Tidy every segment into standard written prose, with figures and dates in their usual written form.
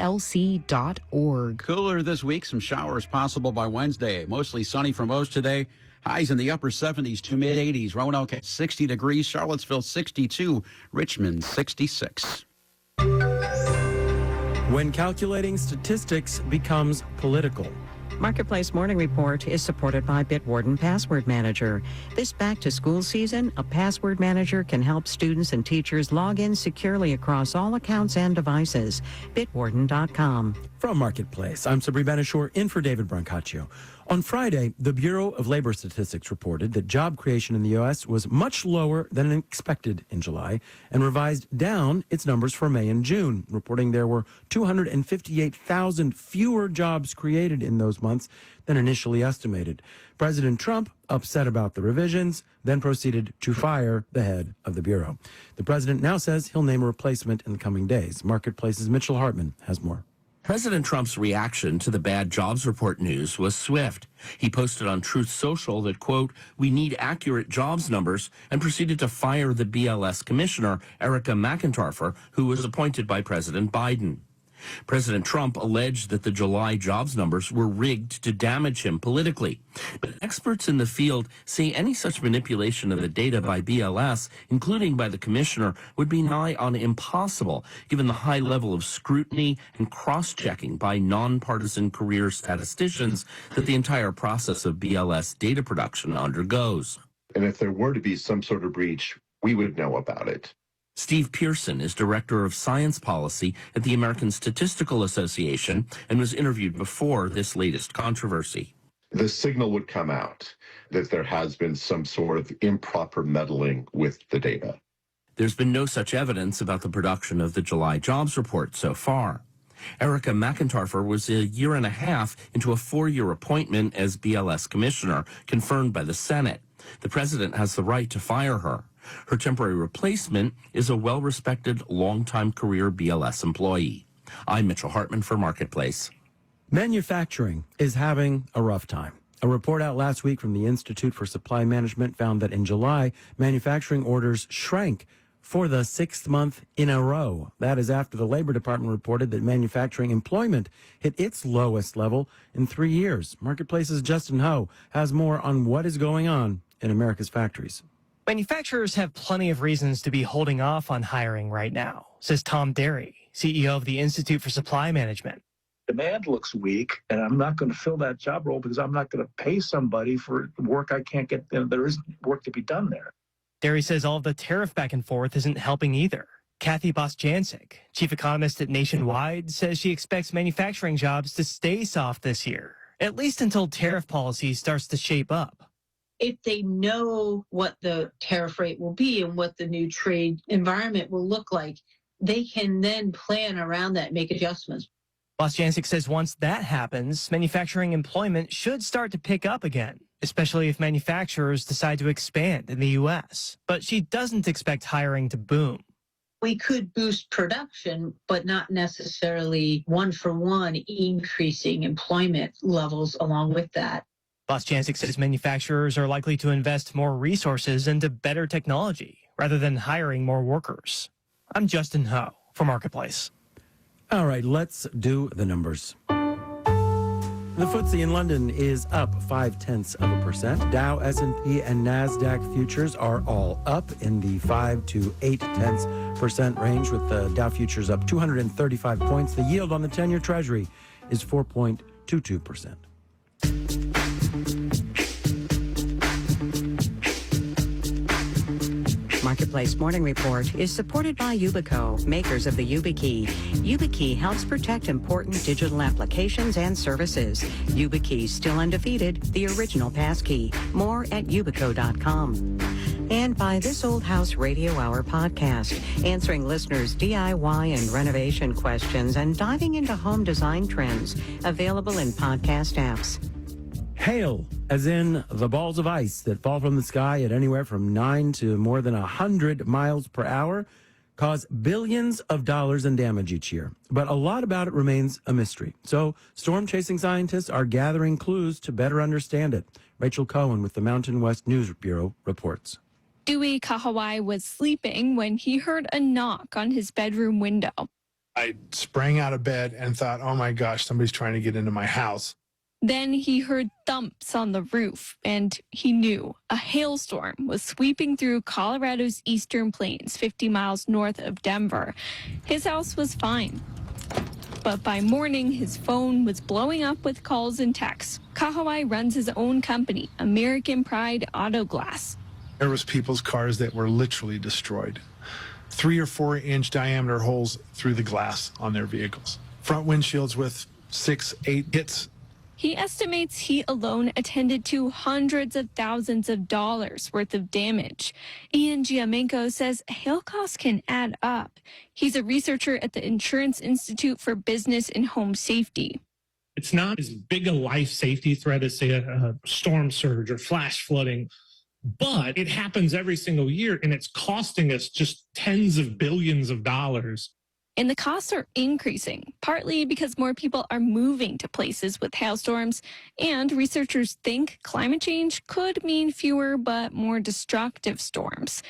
wlc.org. Cooler this week. Some showers possible by Wednesday. Mostly sunny for most today. Highs in the upper 70s to mid-80s. Roanoke at 60 degrees. Charlottesville 62. Richmond 66. When calculating statistics becomes political. Marketplace Morning Report is supported by Bitwarden Password Manager. This back-to-school season, a password manager can help students and teachers log in securely across all accounts and devices. Bitwarden.com. From Marketplace, I'm Sabri Benishore in for David Brancaccio. On Friday, the Bureau of Labor Statistics reported that job creation in the U.S. was much lower than expected in July and revised down its numbers for May and June, reporting there were 258,000 fewer jobs created in those months than initially estimated. President Trump, upset about the revisions, then proceeded to fire the head of the Bureau. The president now says he'll name a replacement in the coming days. Marketplace's Mitchell Hartman has more. President Trump's reaction to the bad jobs report news was swift. He posted on Truth Social that, quote, "We need accurate jobs numbers," and proceeded to fire the BLS commissioner, Erica McIntyre, who was appointed by President Biden. President Trump alleged that the July jobs numbers were rigged to damage him politically. But experts in the field say any such manipulation of the data by BLS, including by the commissioner, would be nigh on impossible, given the high level of scrutiny and cross-checking by nonpartisan career statisticians that the entire process of BLS data production undergoes. And if there were to be some sort of breach, we would know about it. Steve Pearson is Director of Science Policy at the American Statistical Association and was interviewed before this latest controversy. The signal would come out that there has been some sort of improper meddling with the data. There's been no such evidence about the production of the July jobs report so far. Erica McIntyre was a year and a half into a 4-year appointment as BLS commissioner, confirmed by the Senate. The president has the right to fire her. Her temporary replacement is a well-respected, long-time career BLS employee. I'm Mitchell Hartman for Marketplace. Manufacturing is having a rough time. A report out last week from the Institute for Supply Management found that in July, manufacturing orders shrank for the 6th month in a row. That is after the Labor Department reported that manufacturing employment hit its lowest level in 3 years. Marketplace's Justin Ho has more on what is going on in America's factories. Manufacturers have plenty of reasons to be holding off on hiring right now, says Tom Derry, CEO of the Institute for Supply Management. Demand looks weak, and I'm not going to fill that job role because I'm not going to pay somebody for work I can't get. There isn't work to be done there. Derry says all of the tariff back and forth isn't helping either. Kathy Bosjancic, chief economist at Nationwide, says she expects manufacturing jobs to stay soft this year, at least until tariff policy starts to shape up. If they know what the tariff rate will be and what the new trade environment will look like, they can then plan around that and make adjustments. Bosjancic says once that happens, manufacturing employment should start to pick up again, especially if manufacturers decide to expand in the U.S. But she doesn't expect hiring to boom. We could boost production, but not necessarily one-for-one increasing employment levels along with that. Bosjancic says manufacturers are likely to invest more resources into better technology rather than hiring more workers. I'm Justin Ho for Marketplace. All right, let's do the numbers. The FTSE in London is up 0.5%. Dow, S&P, and NASDAQ futures are all up in the 5 to 0.8% range, with the Dow futures up 235 points. The yield on the 10-year Treasury is 4.22%. Marketplace Morning Report is supported by Yubico, makers of the YubiKey. YubiKey helps protect important digital applications and services. YubiKey, still undefeated, the original passkey. More at yubico.com. And by This Old House Radio Hour podcast, answering listeners' DIY and renovation questions and diving into home design trends, available in podcast apps. Hail, as in the balls of ice that fall from the sky at anywhere from 9 to more than 100 miles per hour, cause billions of dollars in damage each year. But a lot about it remains a mystery. So storm-chasing scientists are gathering clues to better understand it. Rachel Cohen with the Mountain West News Bureau reports. Dewey Kahawai was sleeping when he heard a knock on his bedroom window. I sprang out of bed and thought, oh my gosh, somebody's trying to get into my house. Then he heard thumps on the roof, and he knew a hailstorm was sweeping through Colorado's eastern plains, 50 miles north of Denver. His house was fine. But by morning, his phone was blowing up with calls and texts. Kahawai runs his own company, American Pride Auto Glass. There was people's cars that were literally destroyed. 3 or 4 inch diameter holes through the glass on their vehicles. Front windshields with 6, 8 hits. He estimates he alone attended to hundreds of thousands of dollars worth of damage. Ian Giamenko says hail costs can add up. He's a researcher at the Insurance Institute for Business and Home Safety. It's not as big a life safety threat as, say, a storm surge or flash flooding, but it happens every single year, and it's costing us just tens of billions of dollars. And the costs are increasing, partly because more people are moving to places with hailstorms, and researchers think climate change could mean fewer but more destructive storms.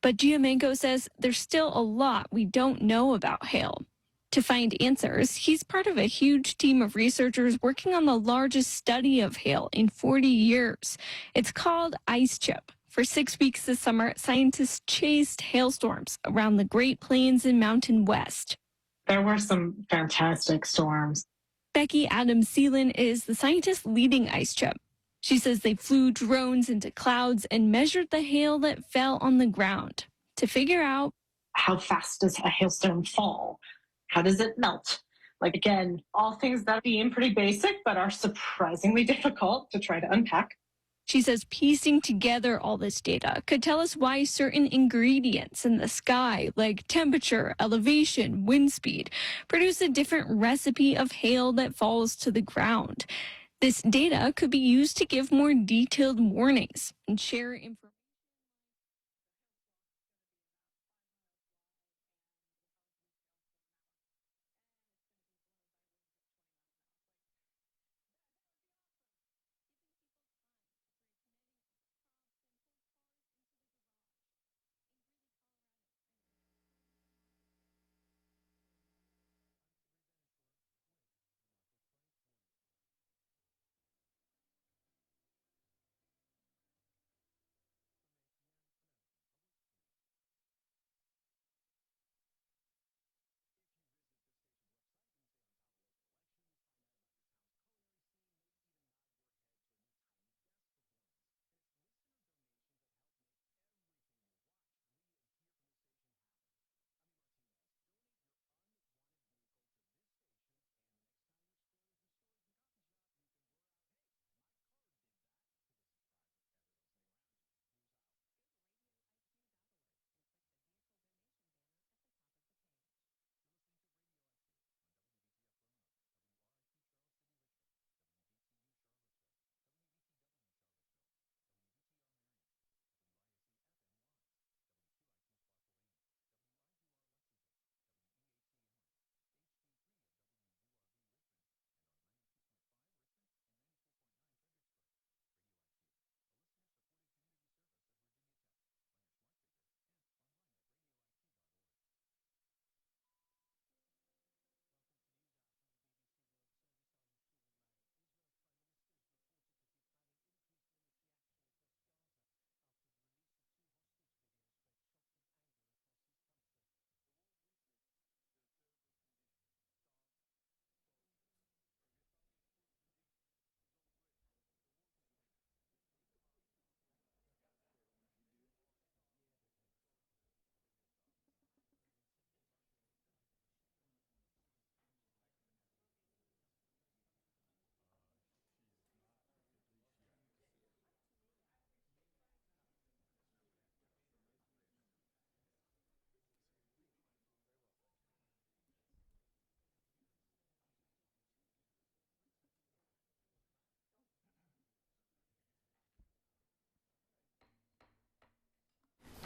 But Giamenko says there's still a lot we don't know about hail. To find answers, he's part of a huge team of researchers working on the largest study of hail in 40 years. It's called IceChip. For 6 weeks this summer, scientists chased hailstorms around the Great Plains and Mountain West. There were some fantastic storms. Becky Adams-Seelan is the scientist leading IceChip. She says they flew drones into clouds and measured the hail that fell on the ground to figure out How fast does a hailstone fall? How does it melt? Like, again, all things that seem pretty basic, but are surprisingly difficult to try to unpack. She says piecing together all this data could tell us why certain ingredients in the sky, like temperature, elevation, wind speed, produce a different recipe of hail that falls to the ground. This data could be used to give more detailed warnings and share information.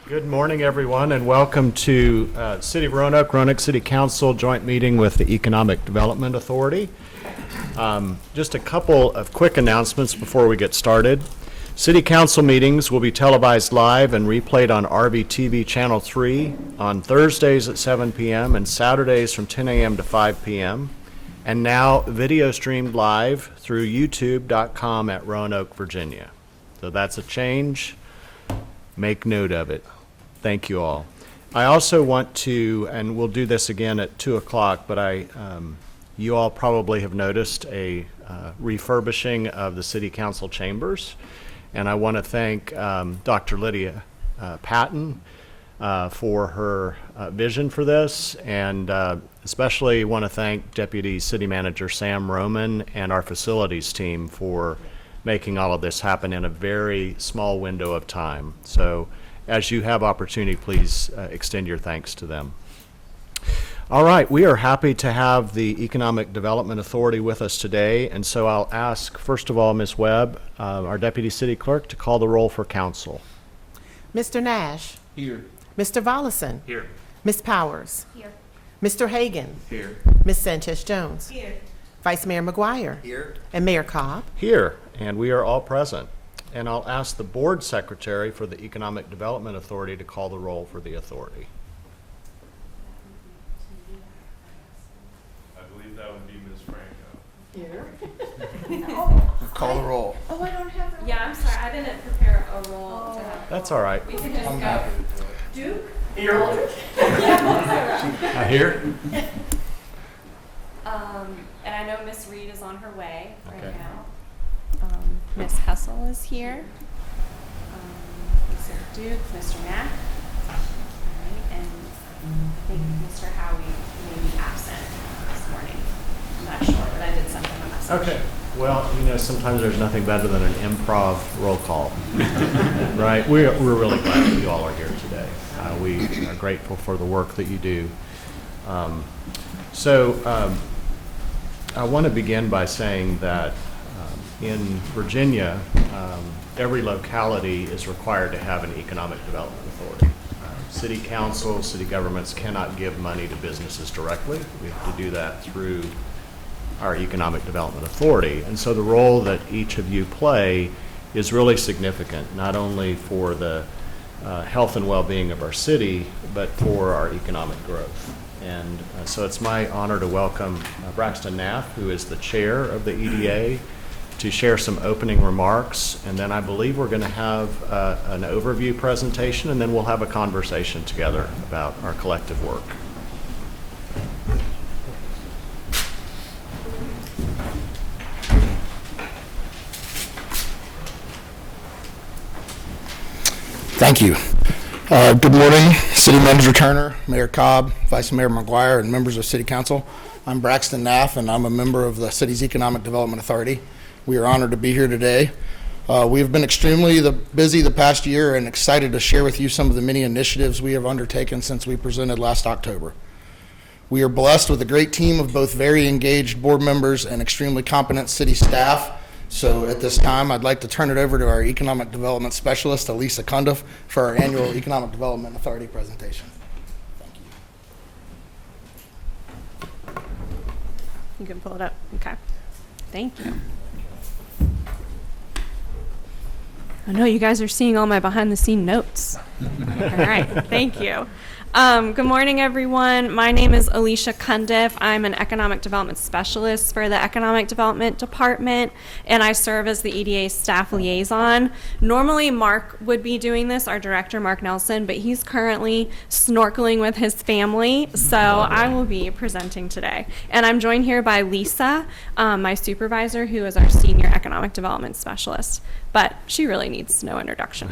Good morning, everyone, and welcome to City of Roanoke City Council joint meeting with the Economic Development Authority. Just a couple of quick announcements before we get started. City Council meetings will be televised live and replayed on RVTV Channel 3 on Thursdays at 7 p.m. and Saturdays from 10 a.m. to 5 p.m. And now video streamed live through youtube.com at Roanoke, Virginia. So that's a change. Make note of it. Thank you all. I also want to, and we'll do this again at 2 o'clock, but you all probably have noticed a refurbishing of the City Council chambers. And I want to thank Dr. Lydia Patton for her vision for this, and especially want to thank Deputy City Manager Sam Roman and our facilities team for making all of this happen in a very small window of time. So as you have opportunity, please extend your thanks to them. All right, we are happy to have the Economic Development Authority with us today, and so I'll ask, first of all, Ms. Webb, our Deputy City Clerk, to call the roll for council. Mr. Nash. Here. Mr. Volleson. Here. Ms. Powers. Here. Mr. Hagan. Here. Ms. Sanchez-Jones. Here. Vice Mayor McGuire. Here. And Mayor Cobb. Here, and we are all present. And I'll ask the Board Secretary for the Economic Development Authority to call the roll for the authority. That would be Ms. Franco. Here. Call the roll. Oh, I don't have the. Yeah, I'm sorry, I didn't prepare a roll to have. That's all right. We can just go. Duke? Here. Here. And I know Miss Reed is on her way right Okay. now. Miss Hessel is here. Mr. Duke, Mr. Mack. All right, and I think Mr. Howie may be absent this morning. I'm not sure, but I did send him a message. Okay. Well, sometimes there's nothing better than an improv roll call, right? We're really glad that you all are here today. We are grateful for the work that you do. I want to begin by saying that in Virginia, every locality is required to have an economic development authority. City council, city governments cannot give money to businesses directly. We have to do that through our economic development authority. And so the role that each of you play is really significant, not only for the health and well-being of our city, but for our economic growth. And so it's my honor to welcome Braxton Knapp, who is the chair of the EDA, to share some opening remarks. And then I believe we're going to have an overview presentation, and then we'll have a conversation together about our collective work. Thank you. Good morning, City Manager Turner, Mayor Cobb, Vice Mayor McGuire, and members of City Council. I'm Braxton Knapp, and I'm a member of the city's Economic Development Authority. We are honored to be here today. We have been extremely busy the past year and excited to share with you some of the many initiatives we have undertaken since we presented last October. We are blessed with a great team of both very engaged board members and extremely competent city staff. So at this time, I'd like to turn it over to our Economic Development Specialist, Elisa Cundiff, for our annual Economic Development Authority presentation. Thank you. You can pull it up. Okay. Thank you. I know you guys are seeing all my behind the scene notes. All right. Thank you. Good morning, everyone. My name is Alicia Cundiff. I'm an Economic Development Specialist for the Economic Development Department, and I serve as the EDA staff liaison. Normally, Mark would be doing this, our director, Mark Nelson, but he's currently snorkeling with his family, so I will be presenting today. And I'm joined here by Lisa, my supervisor, who is our Senior Economic Development Specialist, but she really needs no introduction.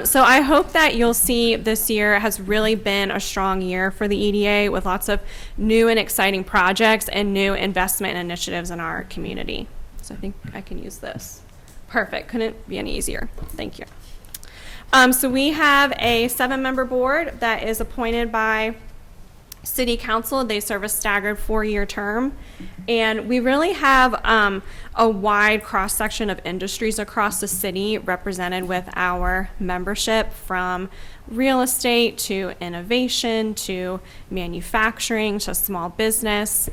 So I hope that you'll see this year has really been a strong year for the EDA with lots of new and exciting projects and new investment initiatives in our community. So I think I can use this. Perfect. Couldn't be any easier. Thank you. So we have a 7-member board that is appointed by City Council. They serve a staggered 4-year term. And we really have a wide cross-section of industries across the city represented with our membership, from real estate to innovation to manufacturing to small business.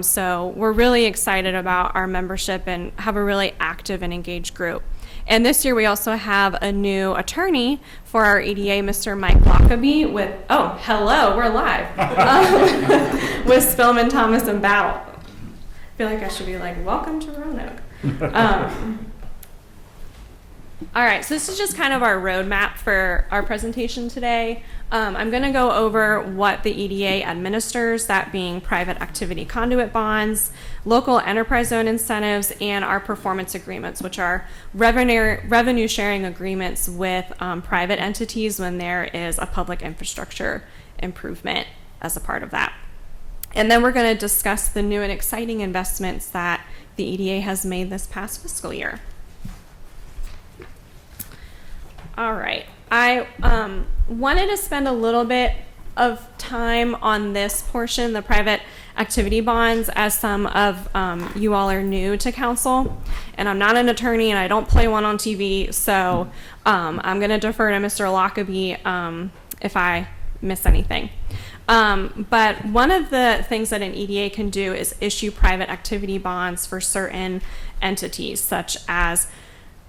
So we're really excited about our membership and have a really active and engaged group. And this year we also have a new attorney for our EDA, Mr. Mike Lockaby with, oh, hello, we're live, with Spillman, Thomas, and Battle. I feel like I should be like, welcome to Roanoke. All right, so this is just kind of our roadmap for our presentation today. I'm going to go over what the EDA administers, that being private activity conduit bonds, local enterprise zone incentives, and our performance agreements, which are revenue sharing agreements with private entities when there is a public infrastructure improvement as a part of that. And then we're going to discuss the new and exciting investments that the EDA has made this past fiscal year. All right, I wanted to spend a little bit of time on this portion, the private activity bonds, as some of you all are new to council, and I'm not an attorney and I don't play one on TV, so I'm going to defer to Mr. Lockaby if I miss anything. But one of the things that an EDA can do is issue private activity bonds for certain entities, such as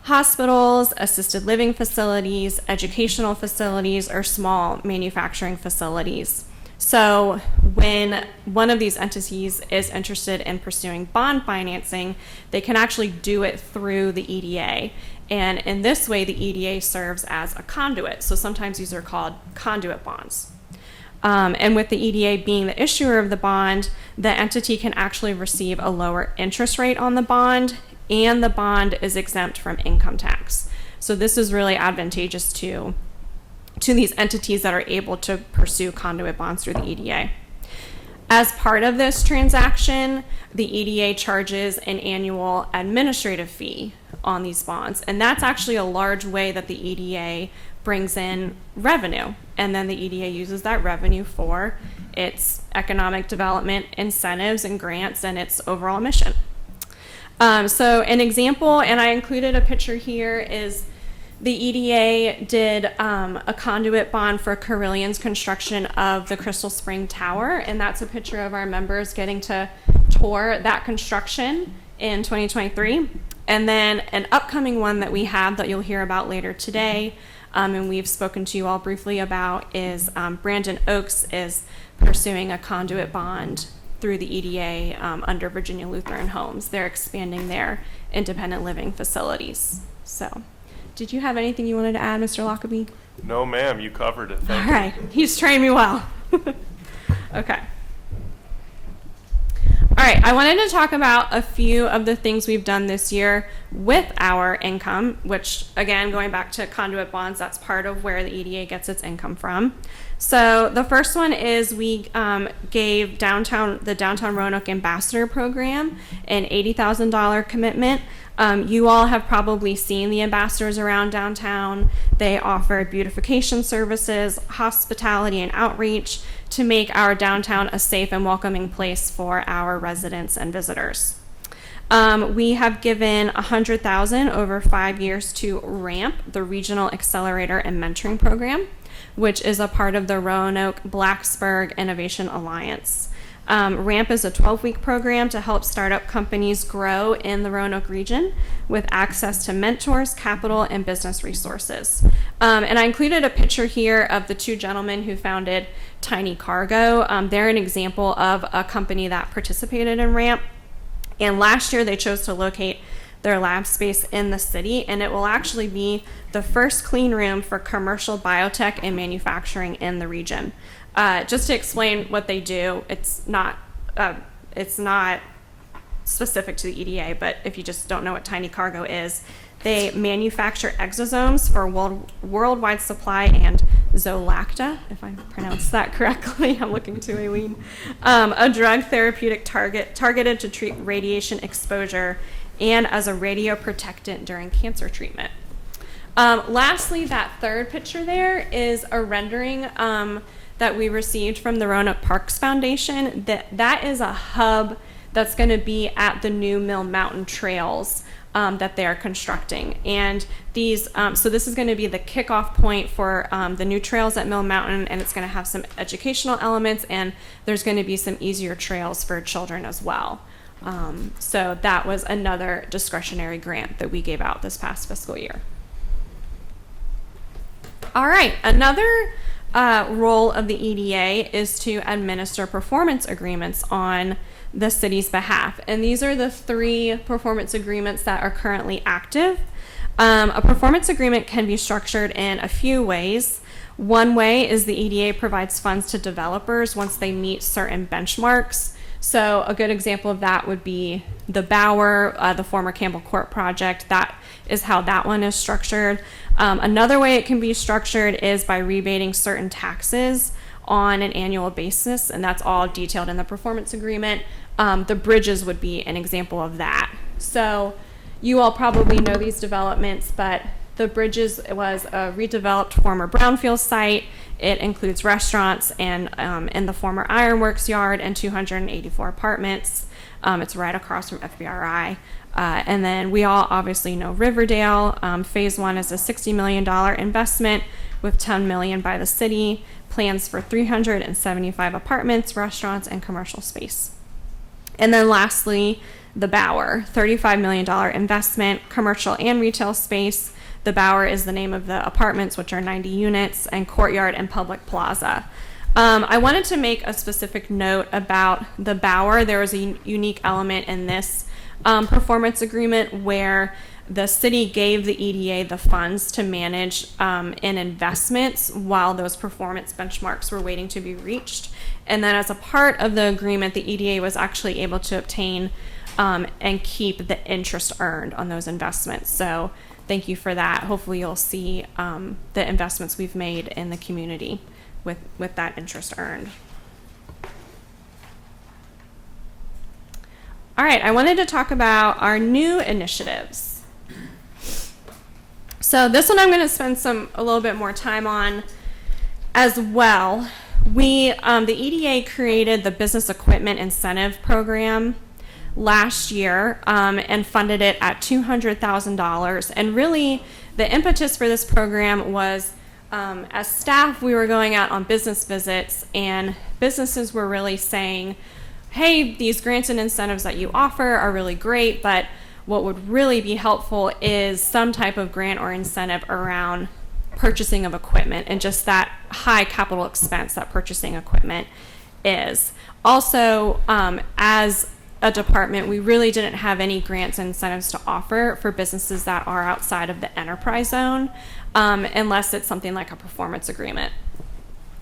hospitals, assisted living facilities, educational facilities, or small manufacturing facilities. So when one of these entities is interested in pursuing bond financing, they can actually do it through the EDA. And in this way, the EDA serves as a conduit. So sometimes these are called conduit bonds. And with the EDA being the issuer of the bond, the entity can actually receive a lower interest rate on the bond, and the bond is exempt from income tax. So this is really advantageous to these entities that are able to pursue conduit bonds through the EDA. As part of this transaction, the EDA charges an annual administrative fee on these bonds, and that's actually a large way that the EDA brings in revenue, and then the EDA uses that revenue for its economic development incentives and grants and its overall mission. So an example, and I included a picture here, is the EDA did a conduit bond for Carillion's construction of the Crystal Spring Tower, and that's a picture of our members getting to tour that construction in 2023. And then an upcoming one that we have that you'll hear about later today, and we've spoken to you all briefly about, is Brandon Oaks is pursuing a conduit bond through the EDA under Virginia Lutheran Homes. They're expanding their independent living facilities. So, did you have anything you wanted to add, Mr. Lockaby? No, ma'am, you covered it. Thank All right, he's trained me well. Okay. All right, I wanted to talk about a few of the things we've done this year with our income, which, again, going back to conduit bonds, that's part of where the EDA gets its income from. So the first one is we gave the Downtown Roanoke Ambassador Program an $80,000 commitment. You all have probably seen the ambassadors around downtown. They offer beautification services, hospitality, and outreach to make our downtown a safe and welcoming place for our residents and visitors. We have given $100,000 over 5 years to RAMP, the Regional Accelerator and Mentoring Program, which is a part of the Roanoke Blacksburg Innovation Alliance. RAMP is a 12-week program to help startup companies grow in the Roanoke region with access to mentors, capital, and business resources. And I included a picture here of the two gentlemen who founded Tiny Cargo. They're an example of a company that participated in RAMP. And last year they chose to locate their lab space in the city, and it will actually be the first clean room for commercial biotech and manufacturing in the region. Just to explain what they do, it's not specific to the EDA, but if you just don't know what Tiny Cargo is, they manufacture exosomes for worldwide supply and Zolacta, if I pronounced that correctly. I'm looking to Aileen. A drug therapeutic targeted to treat radiation exposure and as a radioprotectant during cancer treatment. Lastly, that third picture there is a rendering that we received from the Roanoke Parks Foundation. That is a hub that's going to be at the new Mill Mountain Trails that they're constructing. And these, so this is going to be the kickoff point for the new trails at Mill Mountain, and it's going to have some educational elements, and there's going to be some easier trails for children as well. So that was another discretionary grant that we gave out this past fiscal year. All right, another role of the EDA is to administer performance agreements on the city's behalf. And these are the 3 performance agreements that are currently active. A performance agreement can be structured in a few ways. One way is the EDA provides funds to developers once they meet certain benchmarks. So a good example of that would be the Bower, the former Campbell Court project. That is how that one is structured. Another way it can be structured is by rebating certain taxes on an annual basis, and that's all detailed in the performance agreement. The bridges would be an example of that. So you all probably know these developments, but the bridges was a redeveloped former brownfield site. It includes restaurants and in the former ironworks yard and 284 apartments. It's right across from FBRI. And then we all obviously know Riverdale. Phase 1 is a $60 million investment with $10 million by the city. Plans for 375 apartments, restaurants, and commercial space. And then lastly, the Bower, $35 million investment, commercial and retail space. The Bower is the name of the apartments, which are 90 units, and courtyard and public plaza. I wanted to make a specific note about the Bower. There was a unique element in this performance agreement where the city gave the EDA the funds to manage in investments while those performance benchmarks were waiting to be reached. And then as a part of the agreement, the EDA was actually able to obtain and keep the interest earned on those investments. So thank you for that. Hopefully you'll see the investments we've made in the community with that interest earned. All right, I wanted to talk about our new initiatives. So this one I'm going to spend a little bit more time on as well. The EDA created the Business Equipment Incentive Program last year and funded it at $200,000. And really, the impetus for this program was as staff, we were going out on business visits, and businesses were really saying, hey, these grants and incentives that you offer are really great, but what would really be helpful is some type of grant or incentive around purchasing of equipment and just that high capital expense that purchasing equipment is. Also, as a department, we really didn't have any grants and incentives to offer for businesses that are outside of the enterprise zone, unless it's something like a performance agreement,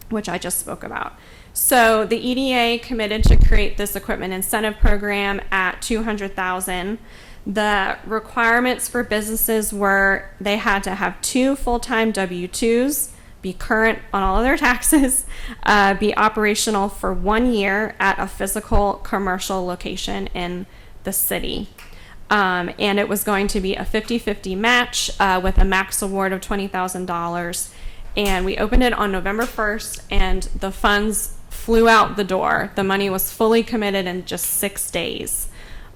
which I just spoke about. So the EDA committed to create this equipment incentive program at $200,000. The requirements for businesses were they had to have 2 full-time W-2s, be current on all of their taxes, be operational for 1 year at a physical commercial location in the city. And it was going to be a 50-50 match with a max award of $20,000. And we opened it on November 1st, and the funds flew out the door. The money was fully committed in just 6 days.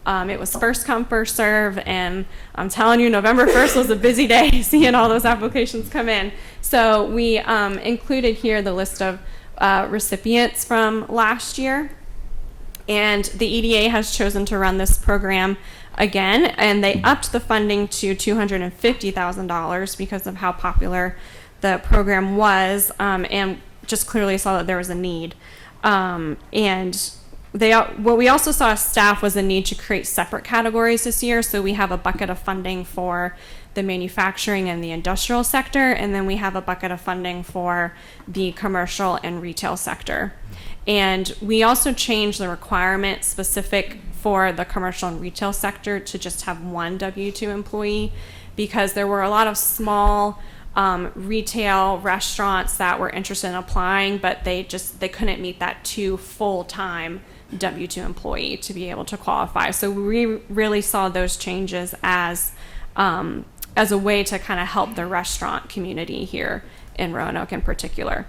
It was first come, first serve, and I'm telling you, November 1st was a busy day seeing all those applications come in. So we included here the list of recipients from last year, and the EDA has chosen to run this program again, and they upped the funding to $250,000 because of how popular the program was, and just clearly saw that there was a need. What we also saw as staff was a need to create separate categories this year. So we have a bucket of funding for the manufacturing and the industrial sector, and then we have a bucket of funding for the commercial and retail sector. And we also changed the requirement specific for the commercial and retail sector to just have 1 W-2 employee, because there were a lot of small retail restaurants that were interested in applying, but they couldn't meet that 2 full-time W-2 employee to be able to qualify. So we really saw those changes as a way to kind of help the restaurant community here in Roanoke in particular.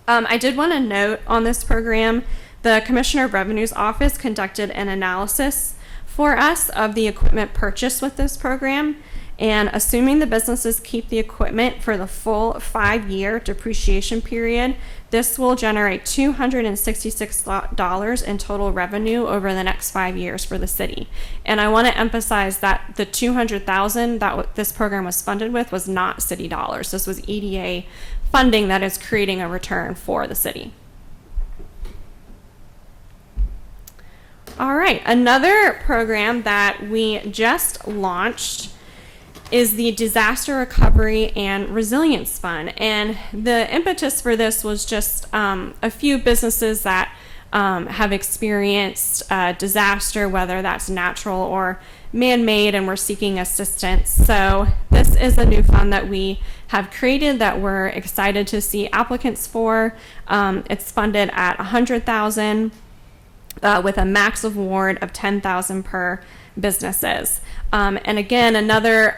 I did want to note on this program, the Commissioner of Revenue's office conducted an analysis for us of the equipment purchased with this program. And assuming the businesses keep the equipment for the full 5-year depreciation period, this will generate $266 in total revenue over the next 5 years for the city. And I want to emphasize that the $200,000 that this program was funded with was not city dollars. This was EDA funding that is creating a return for the city. All right, another program that we just launched is the Disaster Recovery and Resilience Fund. And the impetus for this was just a few businesses that have experienced disaster, whether that's natural or man-made, and we're seeking assistance. So this is a new fund that we have created that we're excited to see applicants for. It's funded at $100,000 with a max award of $10,000 per businesses. And again, another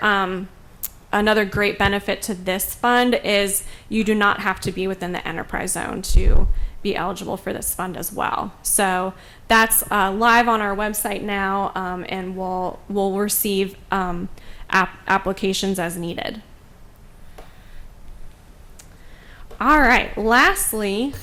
great benefit to this fund is you do not have to be within the enterprise zone to be eligible for this fund as well. So that's live on our website now, and we'll receive applications as needed. All right, lastly,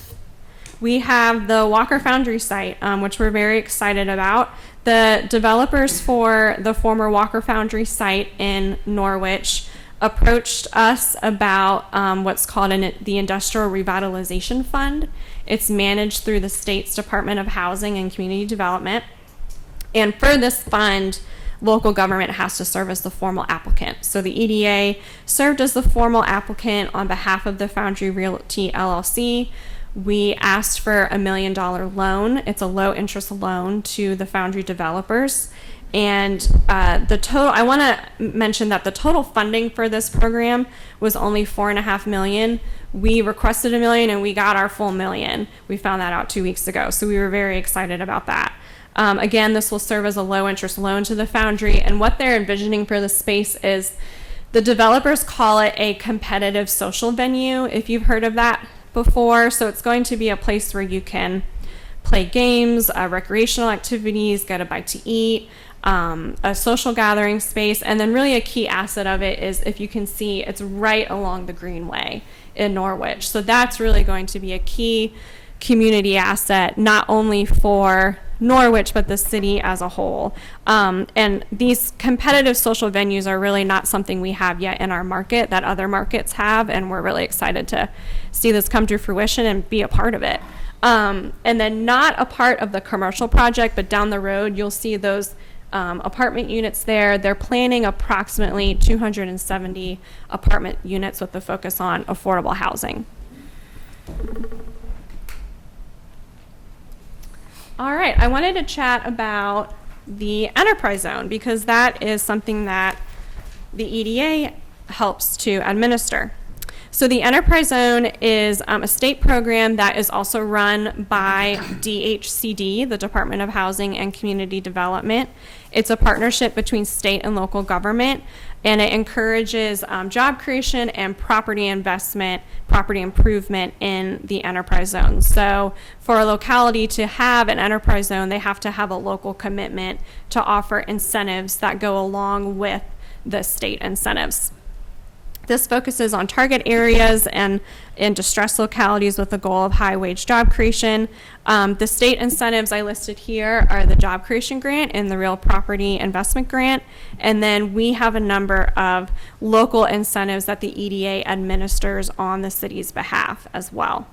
we have the Walker Foundry site, which we're very excited about. The developers for the former Walker Foundry site in Norwich approached us about what's called the Industrial Revitalization Fund. It's managed through the state's Department of Housing and Community Development. And for this fund, local government has to serve as the formal applicant. So the EDA served as the formal applicant on behalf of the Foundry Realty LLC. We asked for $1 million loan. It's a low interest loan to the Foundry developers. And the total, I want to mention that the total funding for this program was only $4.5 million. We requested $1 million and we got our full $1 million. We found that out 2 weeks ago. So we were very excited about that. Again, this will serve as a low interest loan to the Foundry. And what they're envisioning for the space is the developers call it a competitive social venue, if you've heard of that before. So it's going to be a place where you can play games, recreational activities, get a bite to eat, a social gathering space, and then really a key asset of it is, if you can see, it's right along the Greenway in Norwich. So that's really going to be a key community asset, not only for Norwich, but the city as a whole. And these competitive social venues are really not something we have yet in our market that other markets have, and we're really excited to see this come to fruition and be a part of it. And then not a part of the commercial project, but down the road, you'll see those apartment units there. They're planning approximately 270 apartment units with the focus on affordable housing. All right, I wanted to chat about the enterprise zone because that is something that the EDA helps to administer. So the enterprise zone is a state program that is also run by DHCD, the Department of Housing and Community Development. It's a partnership between state and local government, and it encourages job creation and property investment, property improvement in the enterprise zone. So for a locality to have an enterprise zone, they have to have a local commitment to offer incentives that go along with the state incentives. This focuses on target areas and in distressed localities with the goal of high wage job creation. The state incentives I listed here are the job creation grant and the real property investment grant. And then we have a number of local incentives that the EDA administers on the city's behalf as well.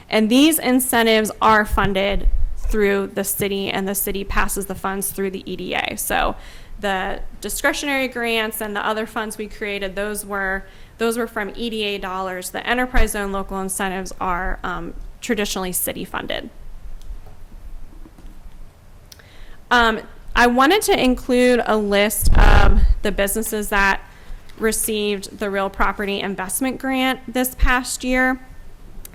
And these incentives are funded through the city, and the city passes the funds through the EDA. So the discretionary grants and the other funds we created, those were from EDA dollars. The enterprise zone local incentives are traditionally city funded. I wanted to include a list of the businesses that received the real property investment grant this past year.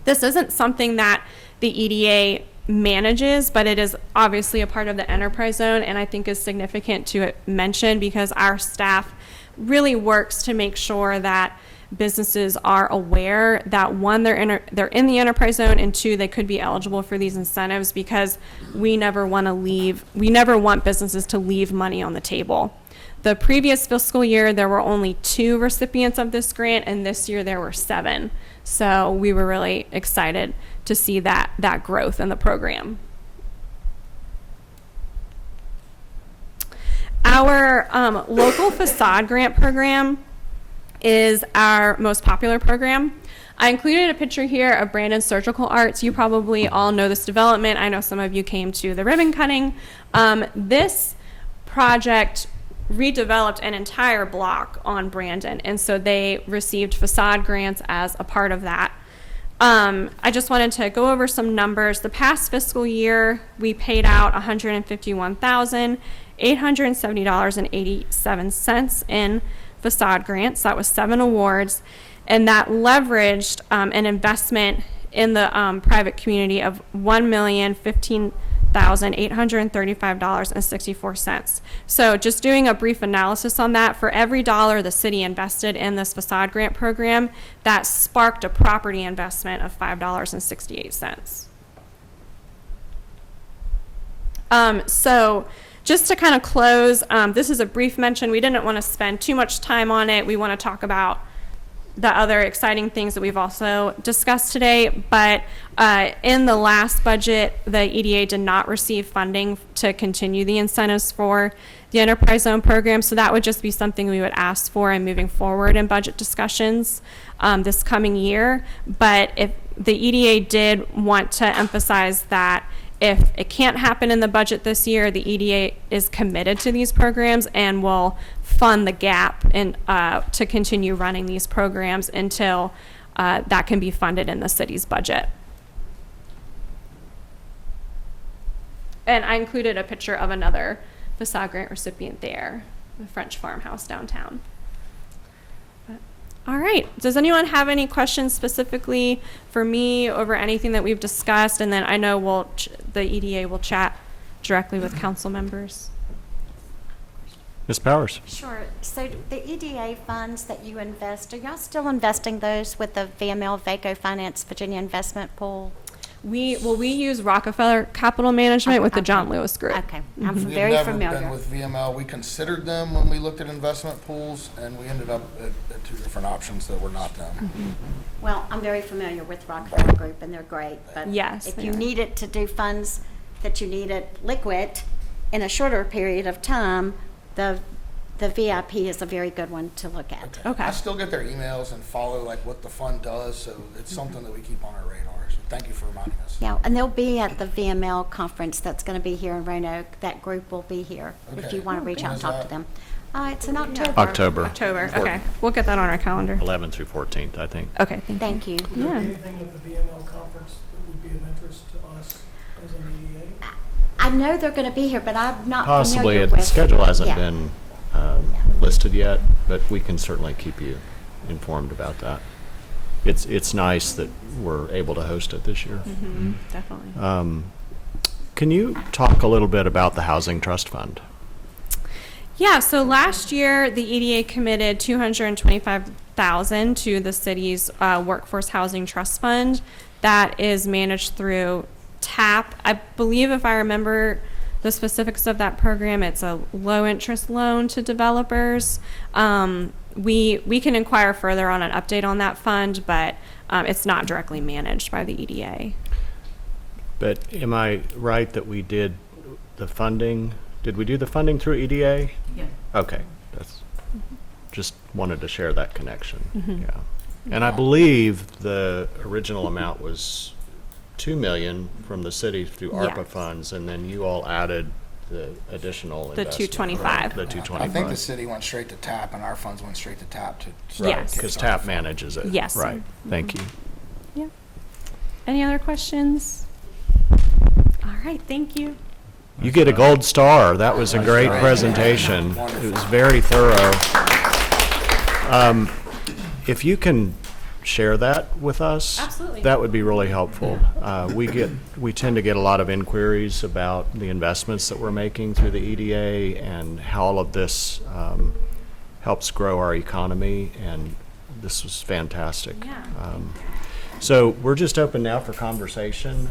This isn't something that the EDA manages, but it is obviously a part of the enterprise zone, and I think is significant to mention because our staff really works to make sure that businesses are aware that one, they're in the enterprise zone, and two, they could be eligible for these incentives, because we never want businesses to leave money on the table. The previous fiscal year, there were only 2 recipients of this grant, and this year there were 7. So we were really excited to see that growth in the program. Our local facade grant program is our most popular program. I included a picture here of Brandon Surgical Arts. You probably all know this development. I know some of you came to the ribbon cutting. This project redeveloped an entire block on Brandon, and so they received facade grants as a part of that. I just wanted to go over some numbers. The past fiscal year, we paid out $151,870.87 in facade grants. That was 7 awards, and that leveraged an investment in the private community of $1,015,835.64. So just doing a brief analysis on that, for every dollar the city invested in this facade grant program, that sparked a property investment of $5.68. So just to kind of close, this is a brief mention. We didn't want to spend too much time on it. We want to talk about the other exciting things that we've also discussed today, but in the last budget, the EDA did not receive funding to continue the incentives for the enterprise zone program, so that would just be something we would ask for in moving forward in budget discussions this coming year. But if the EDA did want to emphasize that if it can't happen in the budget this year, the EDA is committed to these programs and will fund the gap and to continue running these programs until that can be funded in the city's budget. And I included a picture of another facade grant recipient there, the French farmhouse downtown. All right. Does anyone have any questions specifically for me over anything that we've discussed? And then I know the EDA will chat directly with council members. Ms. Powers? Sure. So the EDA funds that you invest, are y'all still investing those with the VML VACO Finance Virginia Investment Pool? We use Rockefeller Capital Management with the John Lewis Group. Okay, I'm We've very never familiar. been with VML. We considered them when we looked at investment pools, and we ended up at 2 different options that were not them. Well, I'm very familiar with Rockefeller Group, and they're great. But yes, if you need it to do funds that you need it liquid in a shorter period of time, the VIP is a very good one to look at. Okay. I still get their emails and follow like what the fund does, so it's something that we keep on our radar. So thank you for reminding us. Yeah, and they'll be at the VML conference that's going to be here in Roanoke. That group will be here if you want to reach out and talk to them. It's in October. October. Okay. We'll get that on our calendar. 11th through 14th, I think. Okay. Thank you. Yeah. Anything at the VML conference that would be of interest to us as an EDA? I know they're going to be here, but I'm not Possibly. familiar The with schedule hasn't yeah. been listed yet, but we can certainly keep you informed about that. It's nice that we're able to host it this year. Mm-hmm. Definitely. Can you talk a little bit about the Housing Trust Fund? Yeah, so last year the EDA committed $225,000 to the city's Workforce Housing Trust Fund that is managed through TAP. I believe, if I remember the specifics of that program, it's a low interest loan to developers. We can inquire further on an update on that fund, but it's not directly managed by the EDA. But am I right that we did the funding? Did we do the funding through EDA? Yeah. Okay, that's just wanted to share that connection. Mhm. Yeah, and I believe the original amount was $2 million from the city through ARPA Yes. funds, and then you all added the additional The investment, 225. right? The I 225. think the city went straight to TAP, and our funds went straight to TAP to start. Yes. Because TAP manages it. Yes. Right. Thank you. Yeah. Any other questions? All right, thank you. You get a gold star. That was a great presentation. It was very thorough. If you can share that with us, Absolutely. that would be really helpful. We tend to get a lot of inquiries about the investments that we're making through the EDA and how all of this helps grow our economy, and this was fantastic. Yeah. So we're just open now for conversation.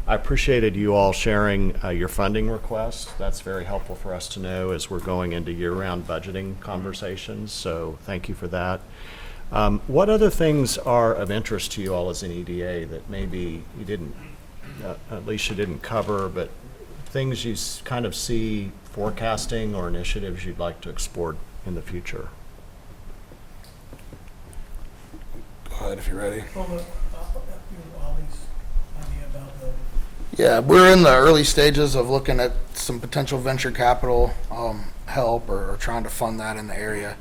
I appreciated you all sharing your funding request. That's very helpful for us to know as we're going into year-round budgeting conversations, so thank you for that. What other things are of interest to you all as an EDA that maybe you didn't, Alicia didn't cover, but things you kind of see forecasting or initiatives you'd like to explore in the future? Go ahead if you're ready. Well, Ollie's idea about the Yeah, we're in the early stages of looking at some potential venture capital help or trying to fund that in the area.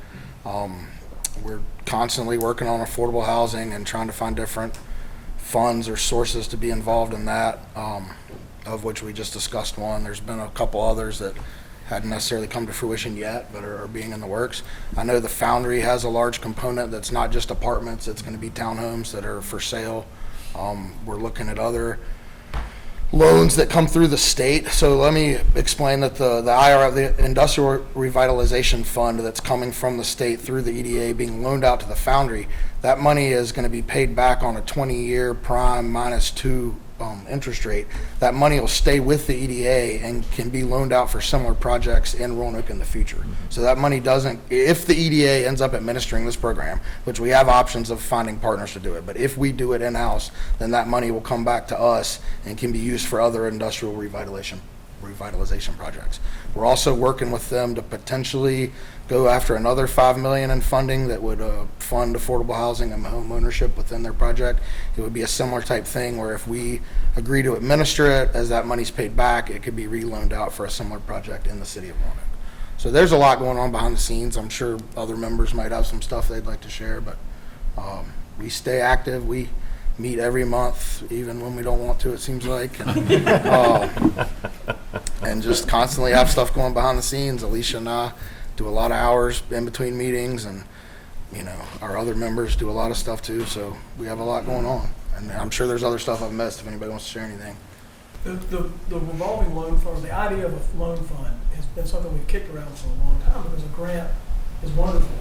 We're constantly working on affordable housing and trying to find different funds or sources to be involved in that, of which we just discussed one. There's been a couple others that hadn't necessarily come to fruition yet, but are being in the works. I know the Foundry has a large component that's not just apartments, it's going to be townhomes that are for sale. We're looking at other loans that come through the state. So let me explain that the IRF, the Industrial Revitalization Fund that's coming from the state through the EDA being loaned out to the Foundry, that money is going to be paid back on a 20-year prime -2 interest rate. That money will stay with the EDA and can be loaned out for similar projects in Roanoke in the future. So that money doesn't, if the EDA ends up administering this program, which we have options of finding partners to do it, but if we do it in-house, then that money will come back to us and can be used for other industrial revitalization projects. We're also working with them to potentially go after another $5 million in funding that would fund affordable housing and home ownership within their project. It would be a similar type thing where if we agree to administer it, as that money's paid back, it could be re-loaned out for a similar project in the city of Roanoke. So there's a lot going on behind the scenes. I'm sure other members might have some stuff they'd like to share, but we stay active. We meet every month, even when we don't want to, it seems like. And just constantly have stuff going behind the scenes. Alicia and I do a lot of hours in between meetings, and our other members do a lot of stuff too, so we have a lot going on. And I'm sure there's other stuff I've missed if anybody wants to share anything. The revolving loan fund, the idea of a loan fund has been something we've kicked around for a long time because a grant is wonderful,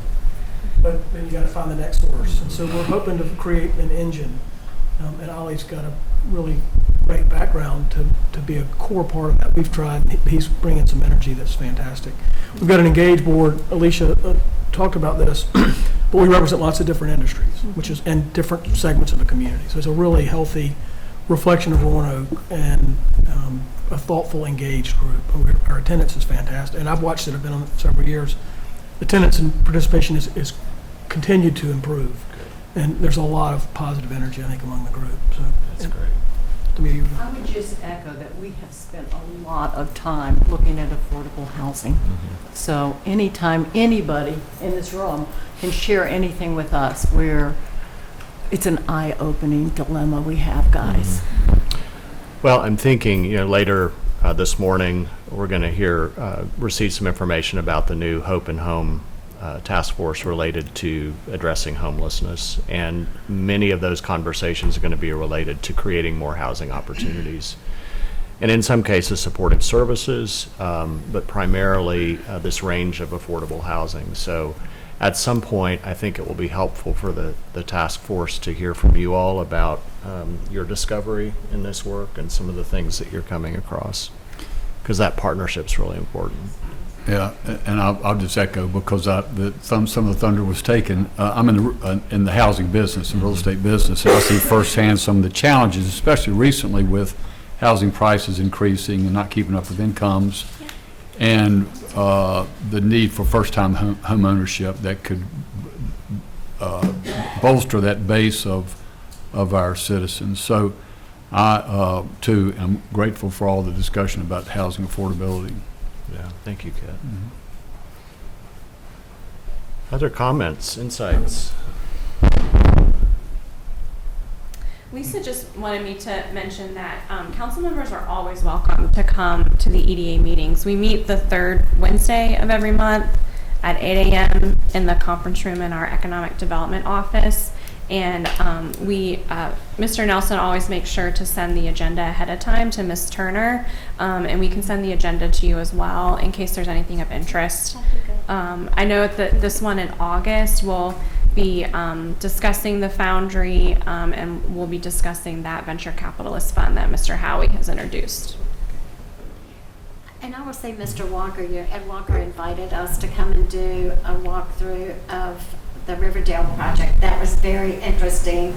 but then you got to find the next source. And so we're hoping to create an engine, and Ollie's got a really great background to be a core part of that. We've tried. He's bringing some energy that's fantastic. We've got an engaged board. Alicia talked about this, but we represent lots of different industries, and different segments of the community. So it's a really healthy reflection of Roanoke and a thoughtful, engaged group. Our attendance is fantastic, and I've watched it. I've been on it for several years. Attendance and participation is continued to improve, and there's a lot of positive energy, I think, among the group. So that's great. I would just echo that we have spent a lot of time looking at affordable housing. So anytime anybody in this room can share anything with us, it's an eye-opening dilemma we have, guys. Well, I'm thinking, later this morning, we're going to receive some information about the new Hope and Home task force related to addressing homelessness, and many of those conversations are going to be related to creating more housing opportunities, and in some cases supportive services, but primarily this range of affordable housing. So at some point, I think it will be helpful for the task force to hear from you all about your discovery in this work and some of the things that you're coming across, because that partnership's really important. Yeah, and I'll just echo, because some of the thunder was taken. I'm in the housing business and real estate business, and I see firsthand some of the challenges, especially recently with housing prices increasing and not keeping up with incomes, and the need for first-time home ownership that could bolster that base of our citizens. So I, too, am grateful for all the discussion about housing affordability. Yeah, thank you, Kat. Other comments, insights? Lisa just wanted me to mention that council members are always welcome to come to the EDA meetings. We meet the third Wednesday of every month at 8 a.m. in the conference room in our economic development office. And Mr. Nelson always makes sure to send the agenda ahead of time to Ms. Turner, and we can send the agenda to you as well in case there's anything of interest. I know that this one in August will be discussing the foundry, and we'll be discussing that venture capitalist fund that Mr. Howie has introduced. And I will say, Mr. Walker, Ed Walker invited us to come and do a walkthrough of the Riverdale project. That was very interesting.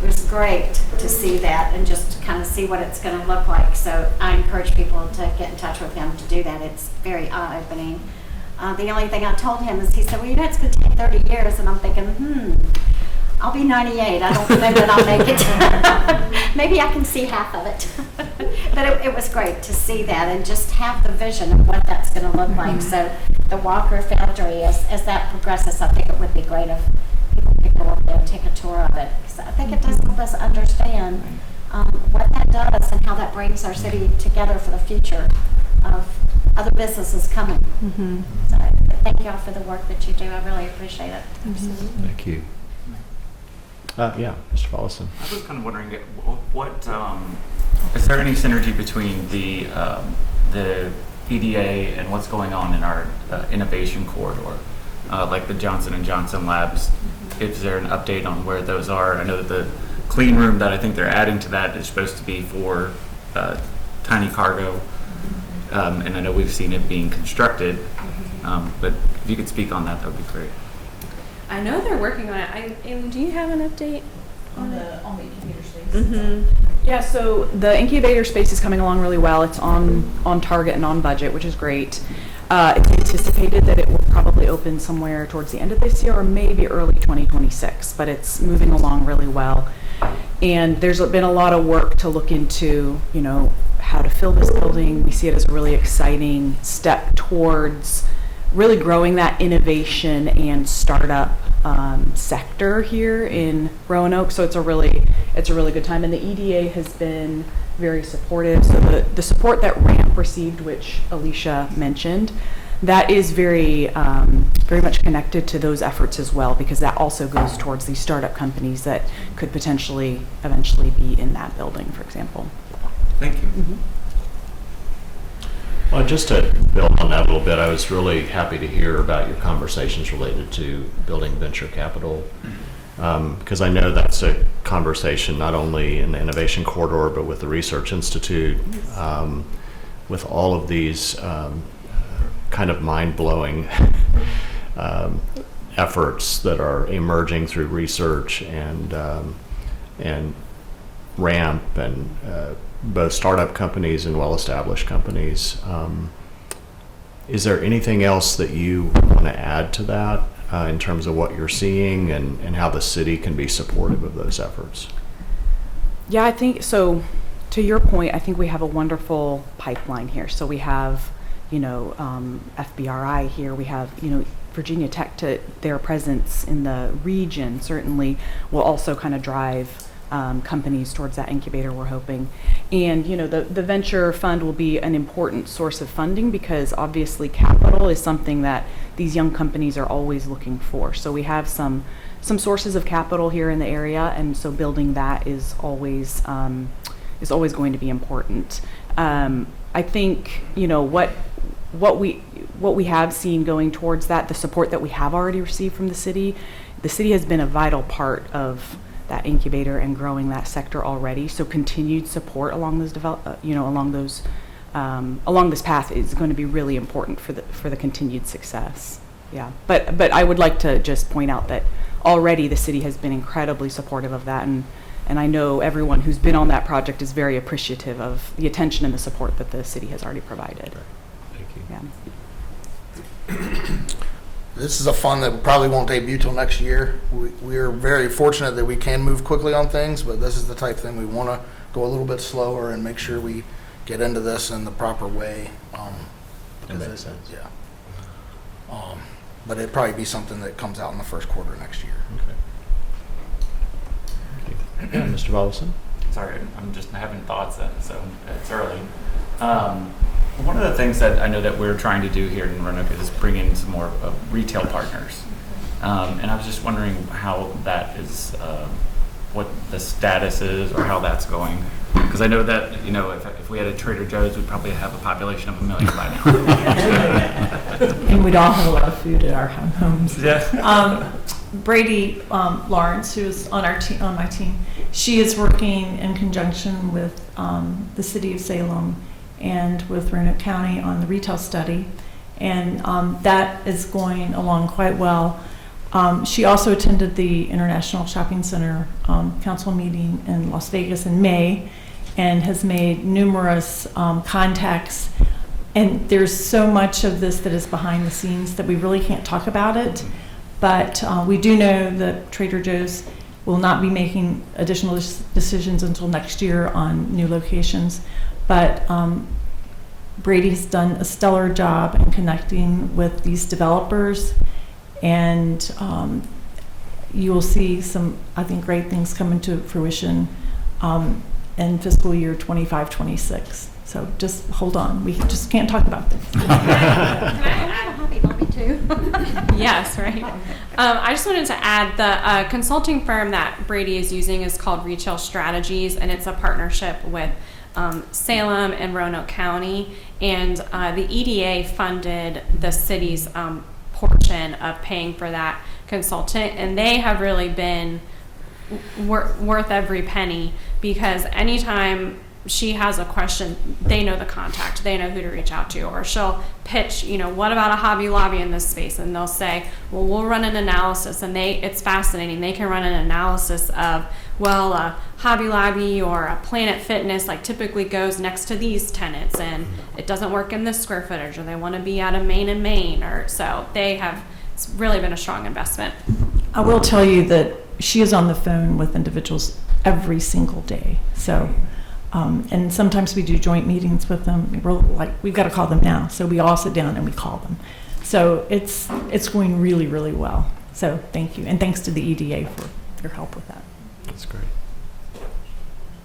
It was great to see that and just kind of see what it's going to look like. So I encourage people to get in touch with him to do that. It's very eye-opening. The only thing I told him is, he said, well, you know, it's going to take 30 years. And I'm thinking, I'll be 98. I don't know that I'll make it. Maybe I can see half of it. But it was great to see that and just have the vision of what that's going to look like. So the Walker Foundry, as that progresses, I think it would be great if people could go up there and take a tour of it. Because I think it does help us understand what that does and how that brings our city together for the future of other businesses coming. So thank you all for the work that you do. I really appreciate it. Thank you. Yeah, Mr. Follison. I was kind of wondering, what is there any synergy between the EDA and what's going on in our innovation corridor, like the Johnson & Johnson labs? Is there an update on where those are? I know that the clean room that I think they're adding to that is supposed to be for tiny cargo, and I know we've seen it being constructed, but if you could speak on that, that would be great. I know they're working on it. Aileen, do you have an update on the incubator space? Yeah, so the incubator space is coming along really well. It's on target and on budget, which is great. It's anticipated that it will probably open somewhere towards the end of this year or maybe early 2026, but it's moving along really well. And there's been a lot of work to look into, you know, how to fill this building. We see it as a really exciting step towards really growing that innovation and startup sector here in Roanoke. So it's a really good time, and the EDA has been very supportive. So the support that RAMP received, which Alicia mentioned, that is very much connected to those efforts as well, because that also goes towards these startup companies that could potentially eventually be in that building, for example. Thank you. Well, just to build on that a little bit, I was really happy to hear about your conversations related to building venture capital, because I know that's a conversation not only in the Innovation Corridor, but with the Research Institute, with all of these kind of mind-blowing efforts that are emerging through research and RAMP and both startup companies and well-established companies. Is there anything else that you want to add to that in terms of what you're seeing and how the city can be supportive of those efforts? Yeah, I think so. To your point, I think we have a wonderful pipeline here. So we have, you know, FBRI here. We have, you know, Virginia Tech, to their presence in the region certainly will also kind of drive companies towards that incubator, we're hoping. And, you know, the venture fund will be an important source of funding, because obviously capital is something that these young companies are always looking for. So we have some sources of capital here in the area, and so building that is always going to be important. I think, you know, what we have seen going towards that, the support that we have already received from the city has been a vital part of that incubator and growing that sector already. So continued support along those along this path is going to be really important for the continued success. Yeah, but I would like to just point out that already the city has been incredibly supportive of that, and I know everyone who's been on that project is very appreciative of the attention and the support that the city has already provided. Thank you. Yeah. This is a fund that probably won't debut till next year. We are very fortunate that we can move quickly on things, but this is the type of thing we want to go a little bit slower and make sure we get into this in the proper way. That makes sense. Yeah. But it'd probably be something that comes out in the first quarter next year. Okay. Yeah, Mr. Vollison? Sorry, I'm just having thoughts, so it's early. One of the things that I know that we're trying to do here in Roanoke is bring in some more retail partners. And I was just wondering how that is, what the status is or how that's going. Because I know that, you know, if we had a Trader Joe's, we'd probably have a population of 1 million by now. And we'd all have a lot of food at our homes. Yeah. Brady Lawrence, who is on my team, she is working in conjunction with the city of Salem and with Roanoke County on the retail study, and that is going along quite well. She also attended the International Shopping Center Council meeting in Las Vegas in May, and has made numerous contacts. And there's so much of this that is behind the scenes that we really can't talk about it. But we do know that Trader Joe's will not be making additional decisions until next year on new locations. But Brady's done a stellar job in connecting with these developers, and you will see some, I think, great things come into fruition in fiscal year 25-26. So just hold on. We just can't talk about this. Can I have a hobby lobby too? Yes, right. I just wanted to add the consulting firm that Brady is using is called Retail Strategies, and it's a partnership with Salem and Roanoke County, and the EDA funded the city's portion of paying for that consultant, and they have really been worth every penny, because anytime she has a question, they know the contact, they know who to reach out to, or she'll pitch, what about a Hobby Lobby in this space? And they'll say, well, we'll run an analysis, and it's fascinating. They can run an analysis of, well, a Hobby Lobby or a Planet Fitness typically goes next to these tenants, and it doesn't work in this square footage, or they want to be out of Main and Main, or so it's really been a strong investment. I will tell you that she is on the phone with individuals every single day. So, and sometimes we do joint meetings with them. We're like, we've got to call them now. So we all sit down and we call them. So it's going really, really well. So thank you. And thanks to the EDA for your help with that. That's great.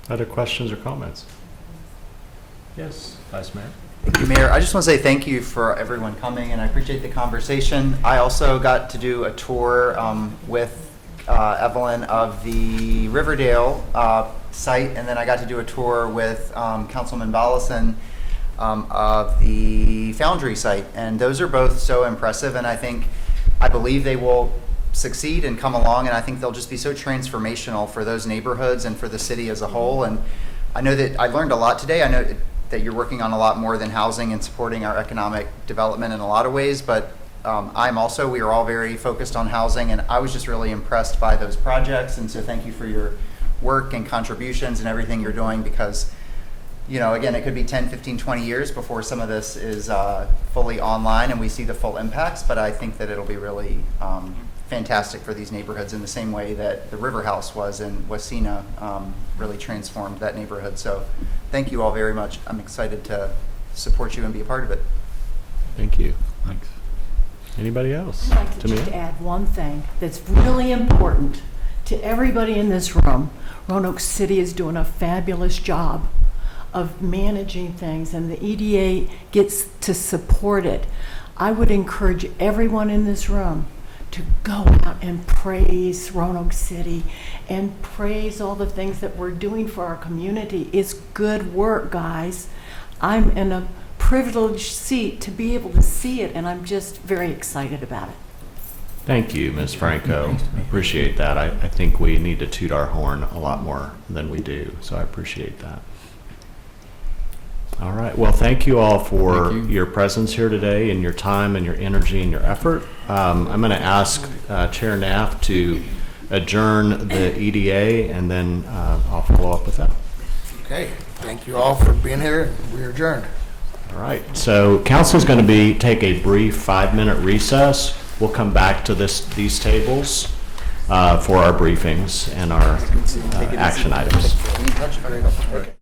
Other questions or comments? Yes, Vice Mayor. Thank you, Mayor. I just want to say thank you for everyone coming, and I appreciate the conversation. I also got to do a tour with Evelyn of the Riverdale site, and then I got to do a tour with Councilman Bollison of the Foundry site, and those are both so impressive, and I believe they will succeed and come along, and I think they'll just be so transformational for those neighborhoods and for the city as a whole. And I know that I learned a lot today. I know that you're working on a lot more than housing and supporting our economic development in a lot of ways, but we are all very focused on housing, and I was just really impressed by those projects. And so thank you for your work and contributions and everything you're doing, because, again, it could be 10, 15, 20 years before some of this is fully online and we see the full impacts, but I think that it'll be really fantastic for these neighborhoods in the same way that the River House was in Wasena really transformed that neighborhood. So thank you all very much. I'm excited to support you and be a part of it. Thank you. Thanks. Anybody else? I'd like to just add one thing that's really important to everybody in this room. Roanoke City is doing a fabulous job of managing things, and the EDA gets to support it. I would encourage everyone in this room to go out and praise Roanoke City and praise all the things that we're doing for our community. It's good work, guys. I'm in a privileged seat to be able to see it, and I'm just very excited about it. Thank you, Ms. Franco. I appreciate that. I think we need to toot our horn a lot more than we do, so I appreciate that. All right. Well, thank you all for your presence here today and your time and your energy and your effort. I'm going to ask Chair Knapp to adjourn the EDA, and then I'll follow up with that. Okay. Thank you all for being here. We're adjourned. All right. So council's going to take a brief 5-minute recess. We'll come back to these tables for our briefings and our action items. Okay.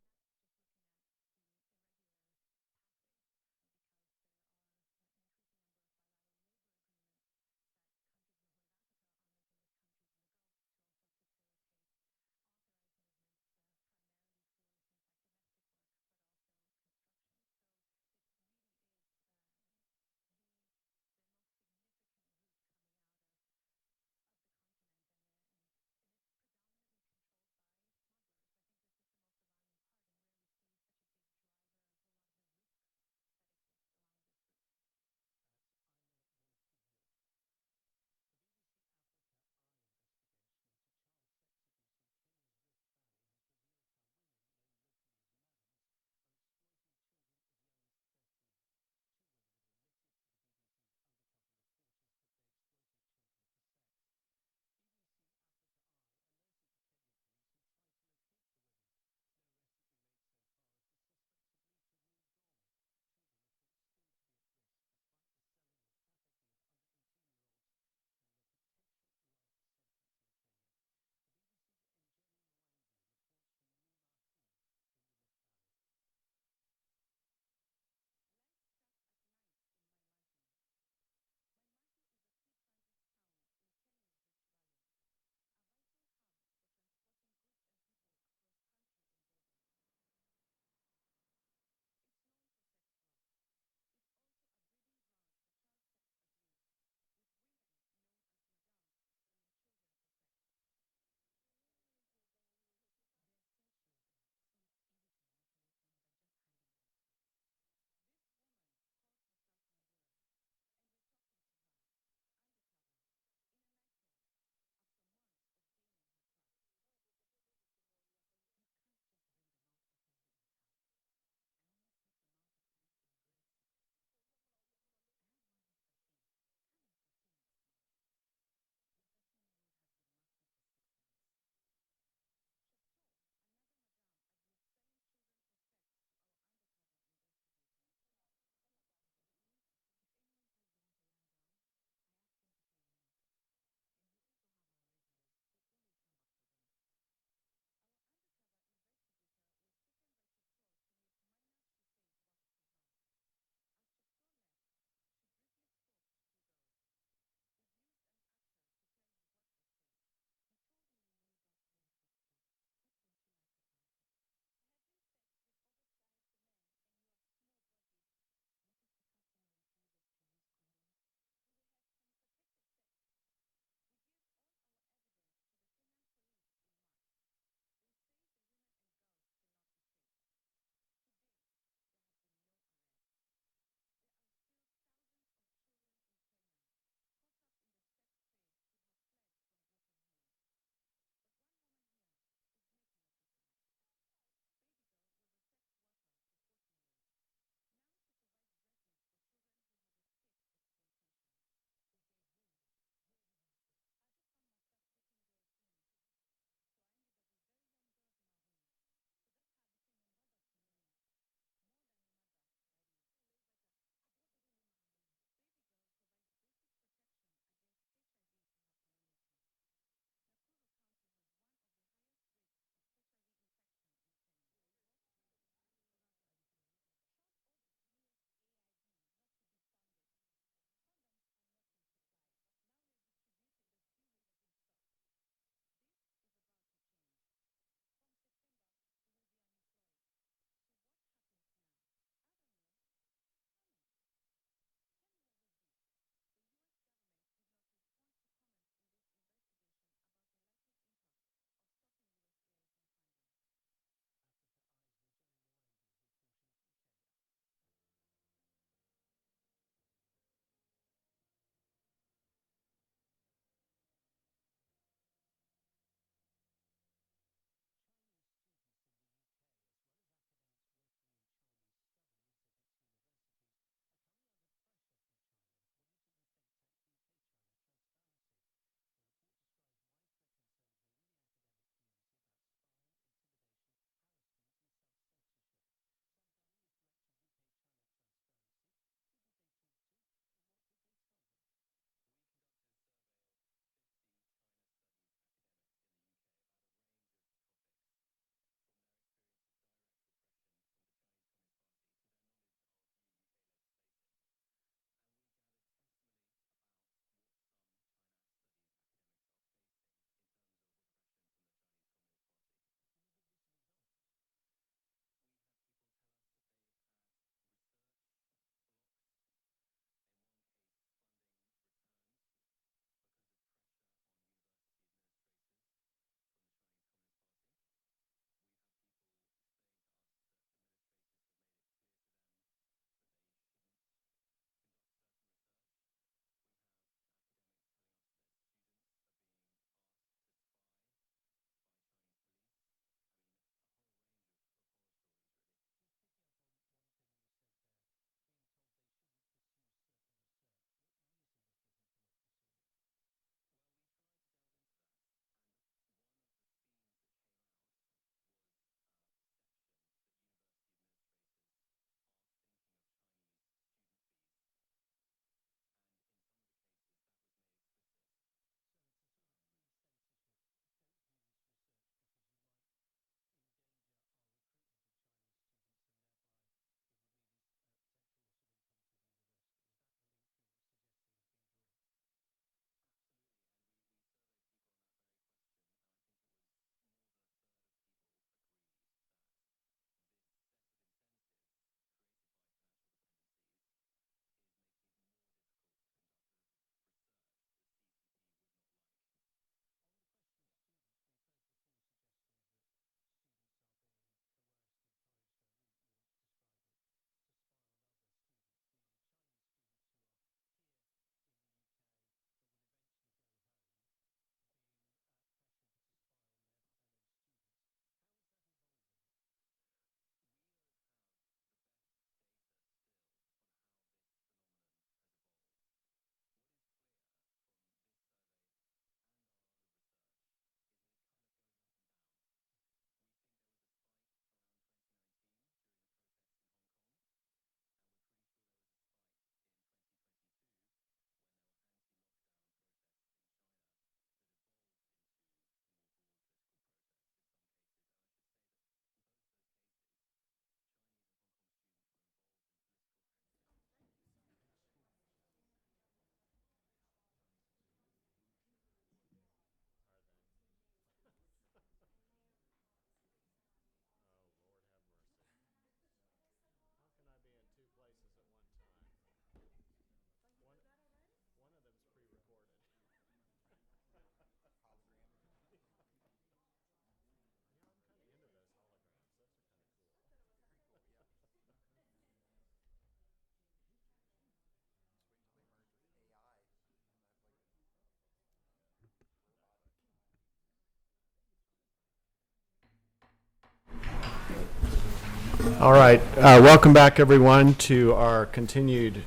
All right, welcome back everyone to our continued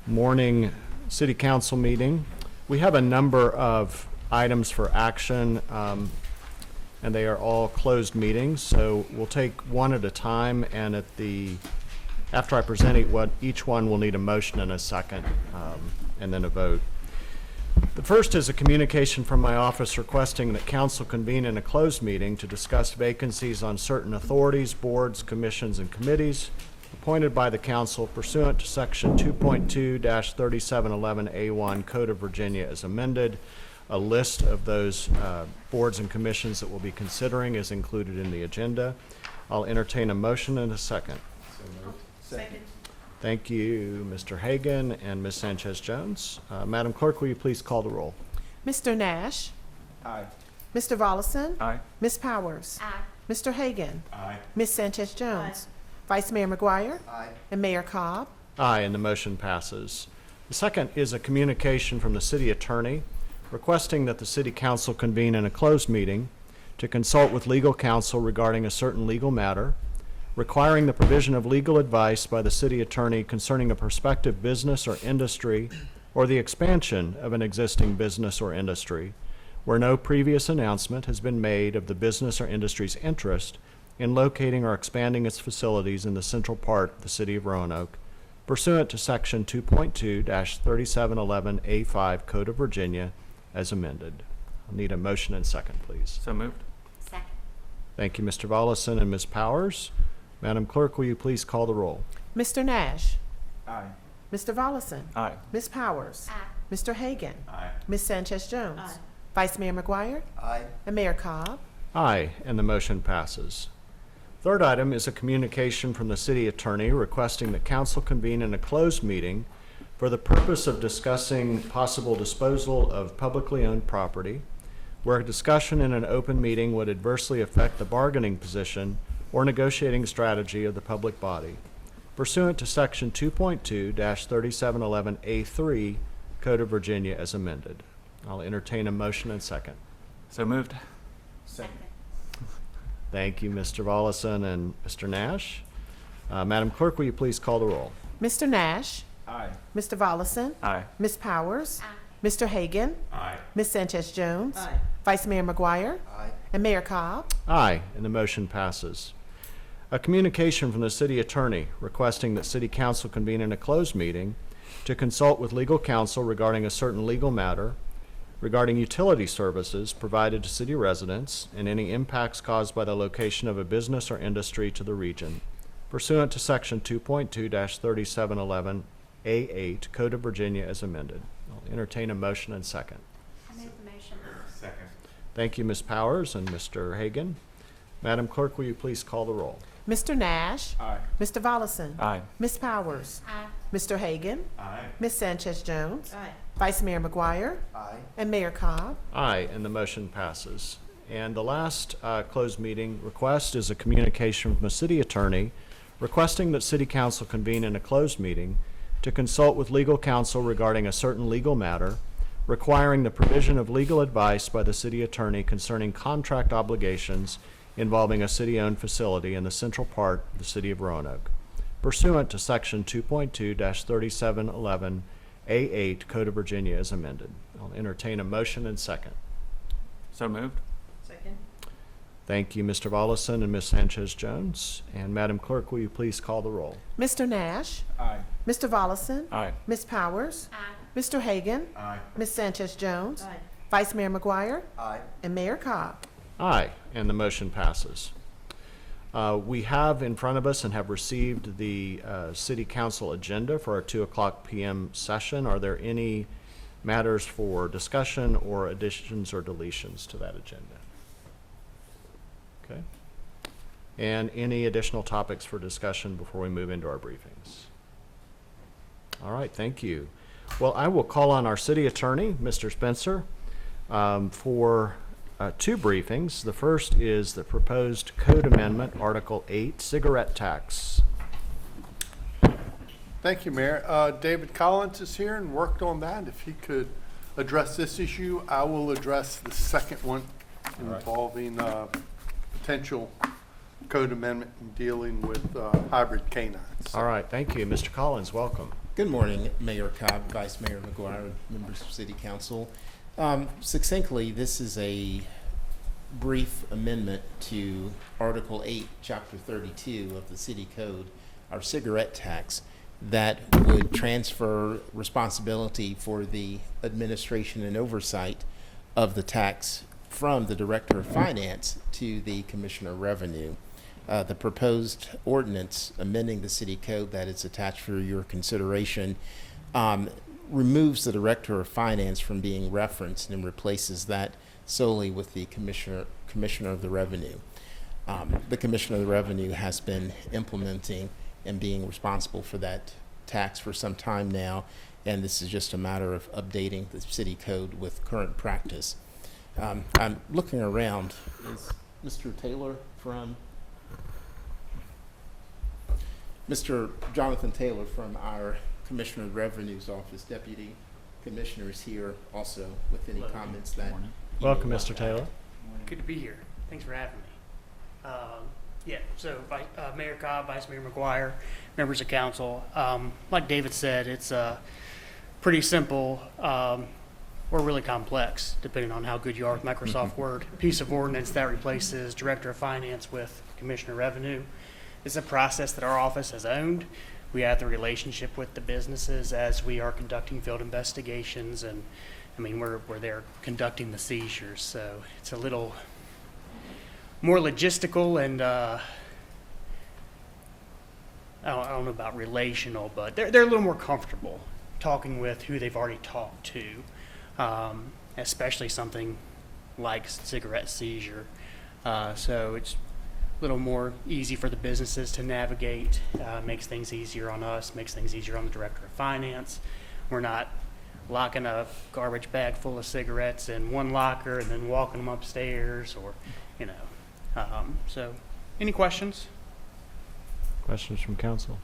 morning city council meeting. We have a number of items for action, and they are all closed meetings, so we'll take one at a time, and after I present each one will need a motion and a second, and then a vote. The first is a communication from my office requesting that council convene in a closed meeting to discuss vacancies on certain authorities, boards, commissions, and committees appointed by the council pursuant to section 2.2-3711A1 Code of Virginia as amended. A list of those boards and commissions that we'll be considering is included in the agenda. I'll entertain a motion and a second. Second. Thank you, Mr. Hagan and Ms. Sanchez-Jones. Madam Clerk, will you please call the roll? Mr. Nash. Aye. Mr. Volleson. Aye. Ms. Powers. Aye. Mr. Hagan. Aye. Ms. Sanchez-Jones. Vice Mayor McGuire. Aye. And Mayor Cobb. Aye, and the motion passes. The second is a communication from the city attorney requesting that the city council convene in a closed meeting to consult with legal counsel regarding a certain legal matter, requiring the provision of legal advice by the city attorney concerning a prospective business or industry or the expansion of an existing business or industry, where no previous announcement has been made of the business or industry's interest in locating or expanding its facilities in the central part of the city of Roanoke, pursuant to section 2.2-3711A5 Code of Virginia as amended. I'll need a motion and second, please. So moved. Second. Thank you, Mr. Volleson and Ms. Powers. Madam Clerk, will you please call the roll? Mr. Nash. Aye. Mr. Volleson. Aye. Ms. Powers. Aye. Mr. Hagan. Aye. Ms. Sanchez-Jones. Aye. Vice Mayor McGuire. Aye. And Mayor Cobb. Aye, and the motion passes. Third item is a communication from the city attorney requesting that council convene in a closed meeting for the purpose of discussing possible disposal of publicly owned property, where a discussion in an open meeting would adversely affect the bargaining position or negotiating strategy of the public body, pursuant to section 2.2-3711A3 Code of Virginia as amended. I'll entertain a motion and second. So moved. Second. Thank you, Mr. Volleson and Mr. Nash. Madam Clerk, will you please call the roll? Mr. Nash. Aye. Mr. Volleson. Aye. Ms. Powers. Aye. Mr. Hagan. Aye. Ms. Sanchez-Jones. Aye. Vice Mayor McGuire. Aye. And Mayor Cobb. Aye, and the motion passes. A communication from the city attorney requesting that city council convene in a closed meeting to consult with legal counsel regarding a certain legal matter regarding utility services provided to city residents and any impacts caused by the location of a business or industry to the region, pursuant to section 2.2-3711A8 Code of Virginia as amended. I'll entertain a motion and second. I made the motion. Second. Thank you, Ms. Powers and Mr. Hagan. Madam Clerk, will you please call the roll? Mr. Nash. Aye. Mr. Volleson. Aye. Ms. Powers. Aye. Mr. Hagan. Aye. Ms. Sanchez-Jones. Aye. Vice Mayor McGuire. Aye. And Mayor Cobb. Aye, and the motion passes. And the last closed meeting request is a communication from the city attorney requesting that city council convene in a closed meeting to consult with legal counsel regarding a certain legal matter, requiring the provision of legal advice by the city attorney concerning contract obligations involving a city-owned facility in the central part of the city of Roanoke, pursuant to section 2.2-3711A8 Code of Virginia as amended. I'll entertain a motion and second. So moved. Second. Thank you, Mr. Volleson and Ms. Sanchez-Jones. And Madam Clerk, will you please call the roll? Mr. Nash. Aye. Mr. Volleson. Aye. Ms. Powers. Aye. Mr. Hagan. Aye. Ms. Sanchez-Jones. Aye. Vice Mayor McGuire. Aye. And Mayor Cobb. Aye, and the motion passes. We have in front of us and have received the City Council agenda for our 2:00 p.m. session. Are there any matters for discussion or additions or deletions to that agenda? Okay. And any additional topics for discussion before we move into our briefings? All right, thank you. Well, I will call on our city attorney, Mr. Spencer, for two briefings. The first is the proposed code amendment, Article 8, cigarette tax. Thank you, Mayor. David Collins is here and worked on that. If he could address this issue, I will address the second one involving potential code amendment in dealing with hybrid canines. All right, thank you. Mr. Collins, welcome. Good morning, Mayor Cobb, Vice Mayor McGuire, members of City Council. Succinctly, this is a brief amendment to Article 8, Chapter 32 of the City Code, our cigarette tax, that would transfer responsibility for the administration and oversight of the tax from the Director of Finance to the Commissioner of Revenue. The proposed ordinance amending the City Code that is attached for your consideration removes the Director of Finance from being referenced and replaces that solely with the Commissioner of the Revenue. The Commissioner of the Revenue has been implementing and being responsible for that tax for some time now, and this is just a matter of updating the City Code with current practice. I'm looking around. Is Mr. Taylor from Mr. Jonathan Taylor from our Commissioner of Revenue's office, Deputy Commissioner, is here also with any comments that. Welcome, Mr. Taylor. Good to be here. Thanks for having me. Mayor Cobb, Vice Mayor McGuire, members of council. Like David said, it's pretty simple or really complex, depending on how good you are with Microsoft Word. Piece of ordinance that replaces Director of Finance with Commissioner of Revenue. It's a process that our office has owned. We have the relationship with the businesses as we are conducting field investigations, and I mean, we're there conducting the seizures, so it's a little more logistical and I don't know about relational, but they're a little more comfortable talking with who they've already talked to, especially something like cigarette seizure. So it's a little more easy for the businesses to navigate, makes things easier on us, makes things easier on the Director of Finance. We're not locking a garbage bag full of cigarettes in one locker and then walking them upstairs, or, you know. So, any questions? Questions from council?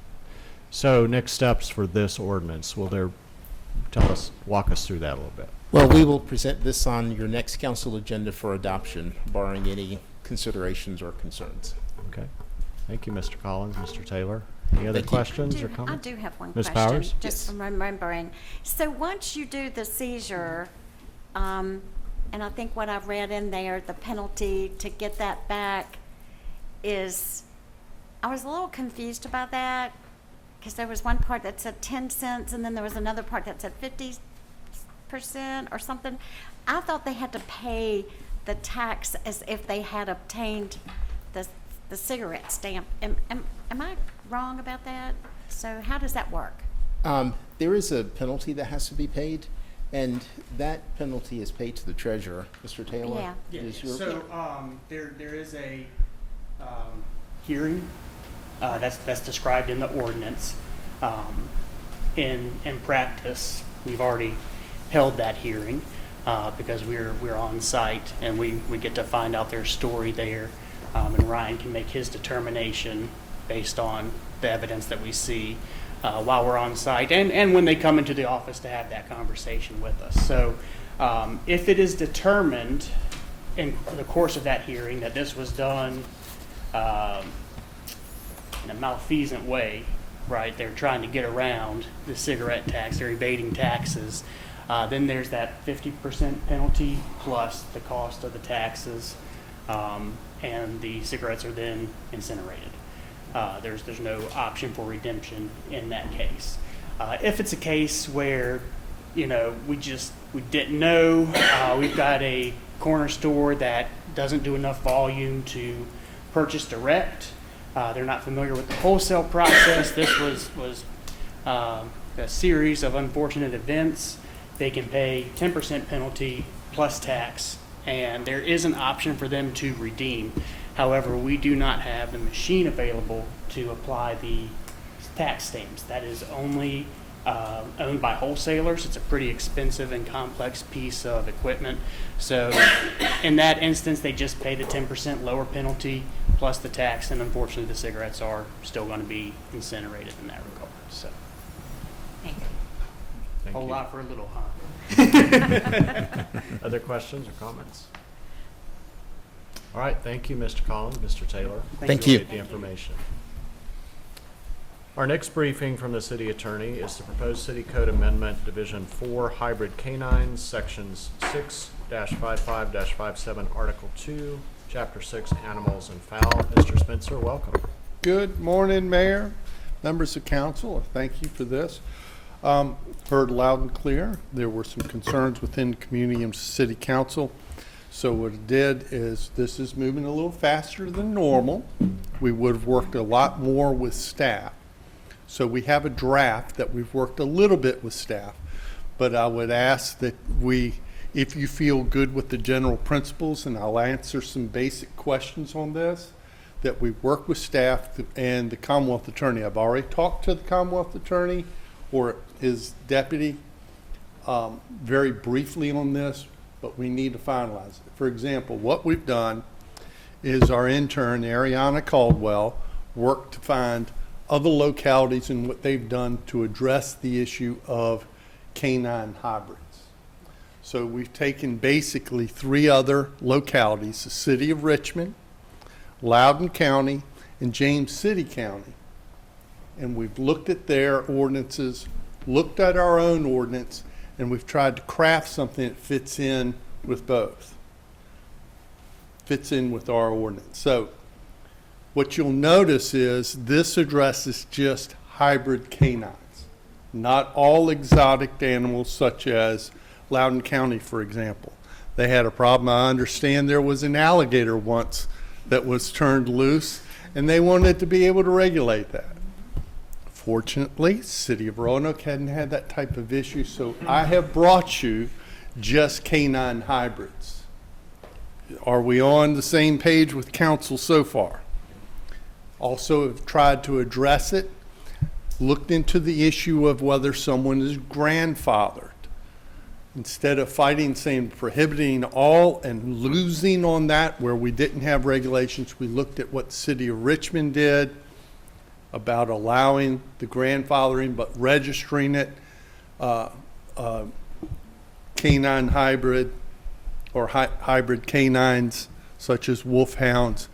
So next steps for this ordinance, will there, walk us through that a little bit. Well, we will present this on your next council agenda for adoption, barring any considerations or concerns. Okay. Thank you, Mr. Collins. Mr. Taylor, any other questions or comments? I do have one Ms. question. Powers? Just from remembering. So once you do the seizure, and I think what I've read in there, the penalty to get that back is, I was a little confused about that, because there was one part that said 10 cents, and then there was another part that said 50% or something. I thought they had to pay the tax as if they had obtained the cigarette stamp. Am I wrong about that? So how does that work? There is a penalty that has to be paid, and that penalty is paid to the treasurer. Mr. Taylor? Yeah. There is a hearing that's described in the ordinance. In practice, we've already held that hearing because we're on site and we get to find out their story there, and Ryan can make his determination based on the evidence that we see while we're on site and when they come into the office to have that conversation with us. So if it is determined in the course of that hearing that this was done in a malfeasant way, right, they're trying to get around the cigarette tax, they're evading taxes, then there's that 50% penalty plus the cost of the taxes, and the cigarettes are then incinerated. There's no option for redemption in that case. If it's a case where, you know, we didn't know, we've got a corner store that doesn't do enough volume to purchase direct, they're not familiar with the wholesale process, this was a series of unfortunate events, they can pay 10% penalty plus tax, and there is an option for them to redeem. However, we do not have the machine available to apply the tax stamps. That is only owned by wholesalers. It's a pretty expensive and complex piece of equipment. So in that instance, they just pay the 10% lower penalty plus the tax, and unfortunately the cigarettes are still going to be incinerated in that regard. So Thank you. a whole lot for a little, huh? Other questions or comments? All right, thank you, Mr. Collins, Mr. Taylor. Thank you. Appreciate the information. Our next briefing from the city attorney is the proposed city code amendment, Division 4, hybrid canines, sections 6-55-57, Article 2, Chapter 6, animals and fowl. Mr. Spencer, welcome. Good morning, Mayor, members of council. Thank you for this. Heard loud and clear. There were some concerns within the community and city council. So what it did is, this is moving a little faster than normal. We would have worked a lot more with staff. So we have a draft that we've worked a little bit with staff, but I would ask that if you feel good with the general principles, and I'll answer some basic questions on this, that we work with staff and the Commonwealth Attorney. I've already talked to the Commonwealth Attorney or his deputy very briefly on this, but we need to finalize it. For example, what we've done is our intern, Ariana Caldwell, worked to find other localities and what they've done to address the issue of canine hybrids. So we've taken basically 3 other localities: the city of Richmond, Loudoun County, and James City County. And we've looked at their ordinances, looked at our own ordinance, and we've tried to craft something that fits in with both. Fits in with our ordinance. So what you'll notice is this addresses just hybrid canines, not all exotic animals such as Loudoun County, for example. They had a problem. I understand there was an alligator once that was turned loose, and they wanted to be able to regulate that. Fortunately, City of Roanoke hadn't had that type of issue, so I have brought you just canine hybrids. Are we on the same page with council so far? Also have tried to address it, looked into the issue of whether someone is grandfathered. Instead of fighting, saying prohibiting all and losing on that where we didn't have regulations, we looked at what the city of Richmond did about allowing the grandfathering but registering it, canine hybrid or hybrid canines such as wolfhounds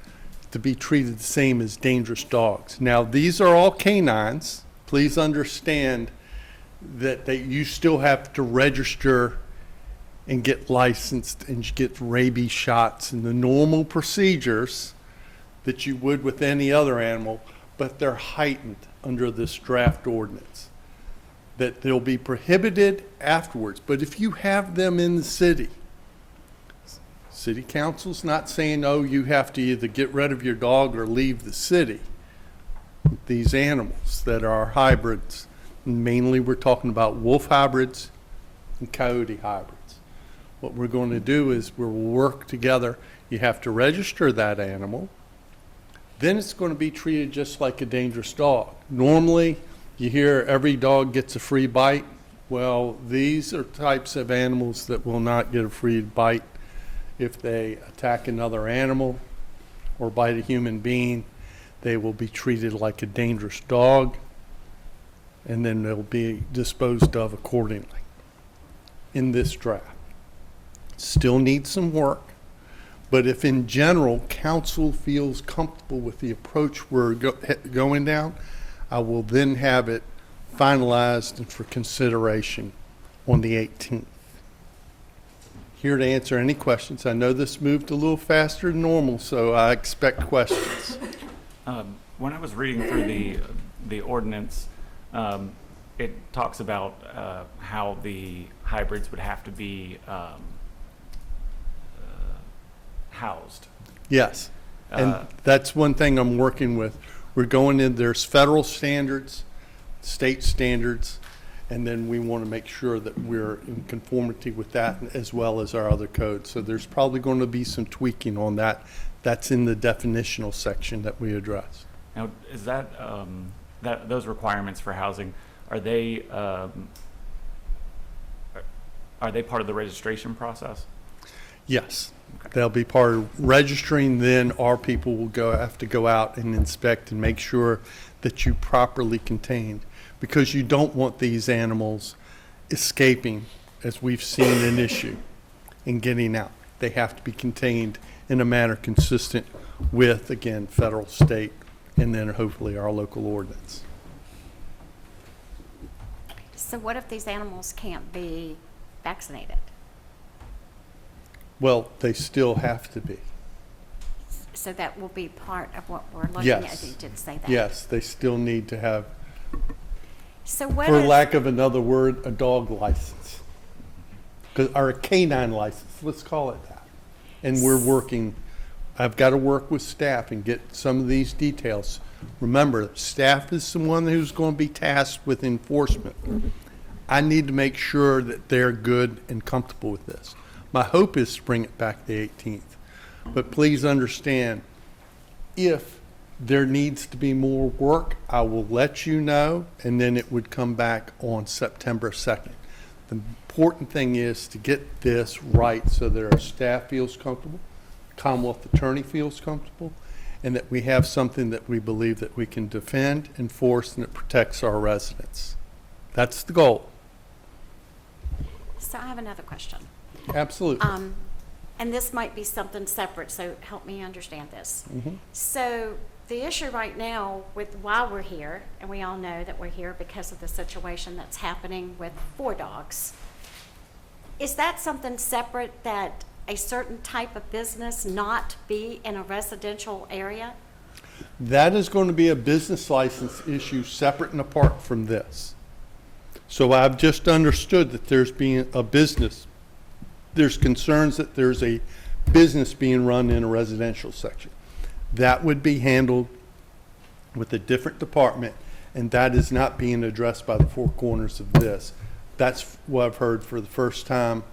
to be treated the same as dangerous dogs. Now, these are all canines. Please understand that you still have to register and get licensed and get rabies shots and the normal procedures that you would with any other animal, but they're heightened under this draft ordinance, that they'll be prohibited afterwards. But if you have them in the city council's not saying, oh, you have to either get rid of your dog or leave the city. These animals that are hybrids, mainly we're talking about wolf hybrids and coyote hybrids. What we're going to do is we'll work together. You have to register that animal. Then it's going to be treated just like a dangerous dog. Normally, you hear every dog gets a free bite. Well, these are types of animals that will not get a free bite if they attack another animal or bite a human being. They will be treated like a dangerous dog, and then they'll be disposed of accordingly in this draft. Still needs some work, but if in general council feels comfortable with the approach we're going down, I will then have it finalized and for consideration on the 18th. Here to answer any questions. I know this moved a little faster than normal, so I expect questions. When I was reading through the ordinance, it talks about how the hybrids would have to be housed. Yes, and that's one thing I'm working with. We're going in, there's federal standards, state standards, and then we want to make sure that we're in conformity with that as well as our other codes. So there's probably going to be some tweaking on that. That's in the definitional section that we address. Now, is that those requirements for housing, are they part of the registration process? Yes, okay. They'll be part of registering. Then our people will have to go out and inspect and make sure that you properly contained, because you don't want these animals escaping, as we've seen an issue, and getting out. They have to be contained in a manner consistent with, again, federal, state, and then hopefully our local ordinance. So what if these animals can't be vaccinated? Well, they still have to be. So that will be part of what we're looking Yes. at. You did say that. Yes, they still need to have, So what for if- lack of another word, a dog license. Or a canine license, let's call it that. And we're working, I've got to work with staff and get some of these details. Remember, staff is the one who's going to be tasked with enforcement. I need to make sure that they're good and comfortable with this. My hope is to bring it back the 18th. But please understand, if there needs to be more work, I will let you know, and then it would come back on September 2nd. The important thing is to get this right so that our staff feels comfortable, Commonwealth Attorney feels comfortable, and that we have something that we believe that we can defend, enforce, and it protects our residents. That's the goal. So I have another question. Absolutely. And this might be something separate, so help me understand this. Mhm. So the issue right now with why we're here, and we all know that we're here because of the situation that's happening with 4 dogs. Is that something separate that a certain type of business not be in a residential area? That is going to be a business license issue separate and apart from this. So I've just understood that there's being a business, there's concerns that there's a business being run in a residential section. That would be handled with a different department, and that is not being addressed by the 4 corners of this. That's what I've heard for the first time,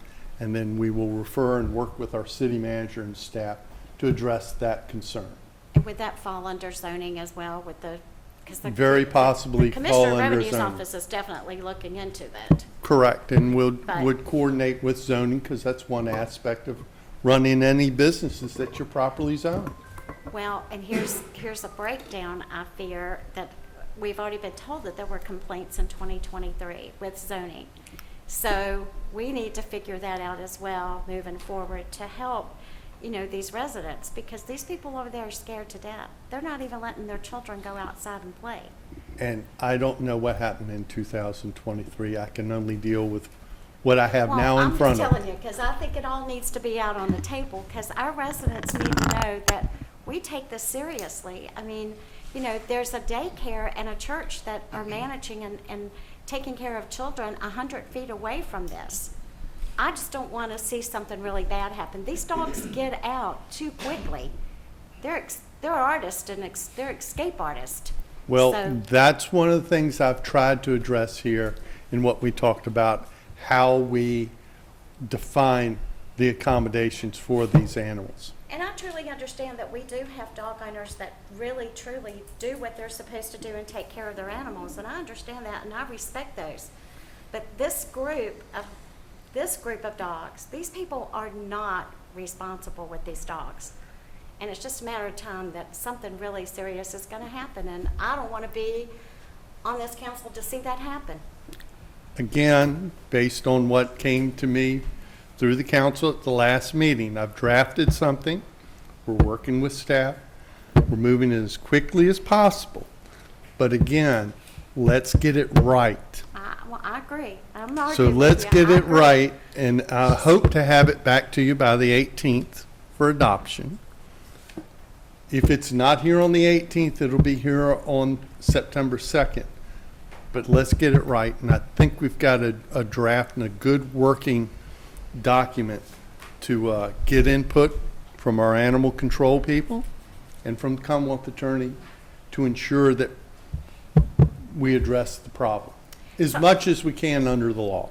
and then we will refer and work with our city manager and staff to address that concern. And would that fall under zoning as well with the, because the Very possibly the Commissioner fall of under Revenue's zoning. office is definitely looking into that. Correct, and But- would coordinate with zoning, because that's one aspect of running any businesses that you're properly zoned. Well, and here's a breakdown. I fear that we've already been told that there were complaints in 2023 with zoning. So we need to figure that out as well moving forward to help, these residents, because these people over there are scared to death. They're not even letting their children go outside and play. And I don't know what happened in 2023. I can only deal with what I have now in front I'm of just me. telling you, because I think it all needs to be out on the table, because our residents need to know that we take this seriously. I mean, there's a daycare and a church that are managing and taking care of children 100 feet away from this. I just don't want to see something really bad happen. These dogs get out too quickly. They're artists and they're escape artists. Well, So- that's one of the things I've tried to address here in what we talked about, how we define the accommodations for these animals. And I truly understand that we do have dog owners that really, truly do what they're supposed to do and take care of their animals, and I understand that, and I respect those. But this group of dogs, these people are not responsible with these dogs. And it's just a matter of time that something really serious is going to happen, and I don't want to be on this council to see that happen. Again, based on what came to me through the council at the last meeting, I've drafted something. We're working with staff. We're moving it as quickly as possible. But again, let's get it right. Well, I agree. I'm not So arguing with let's you. get I it agree. right, and I hope to have it back to you by the 18th for adoption. If it's not here on the 18th, it'll be here on September 2nd. But let's get it right, and I think we've got a draft and a good working document to get input from our animal control people and from the Commonwealth Attorney to ensure that we address the problem as much as we can under the law.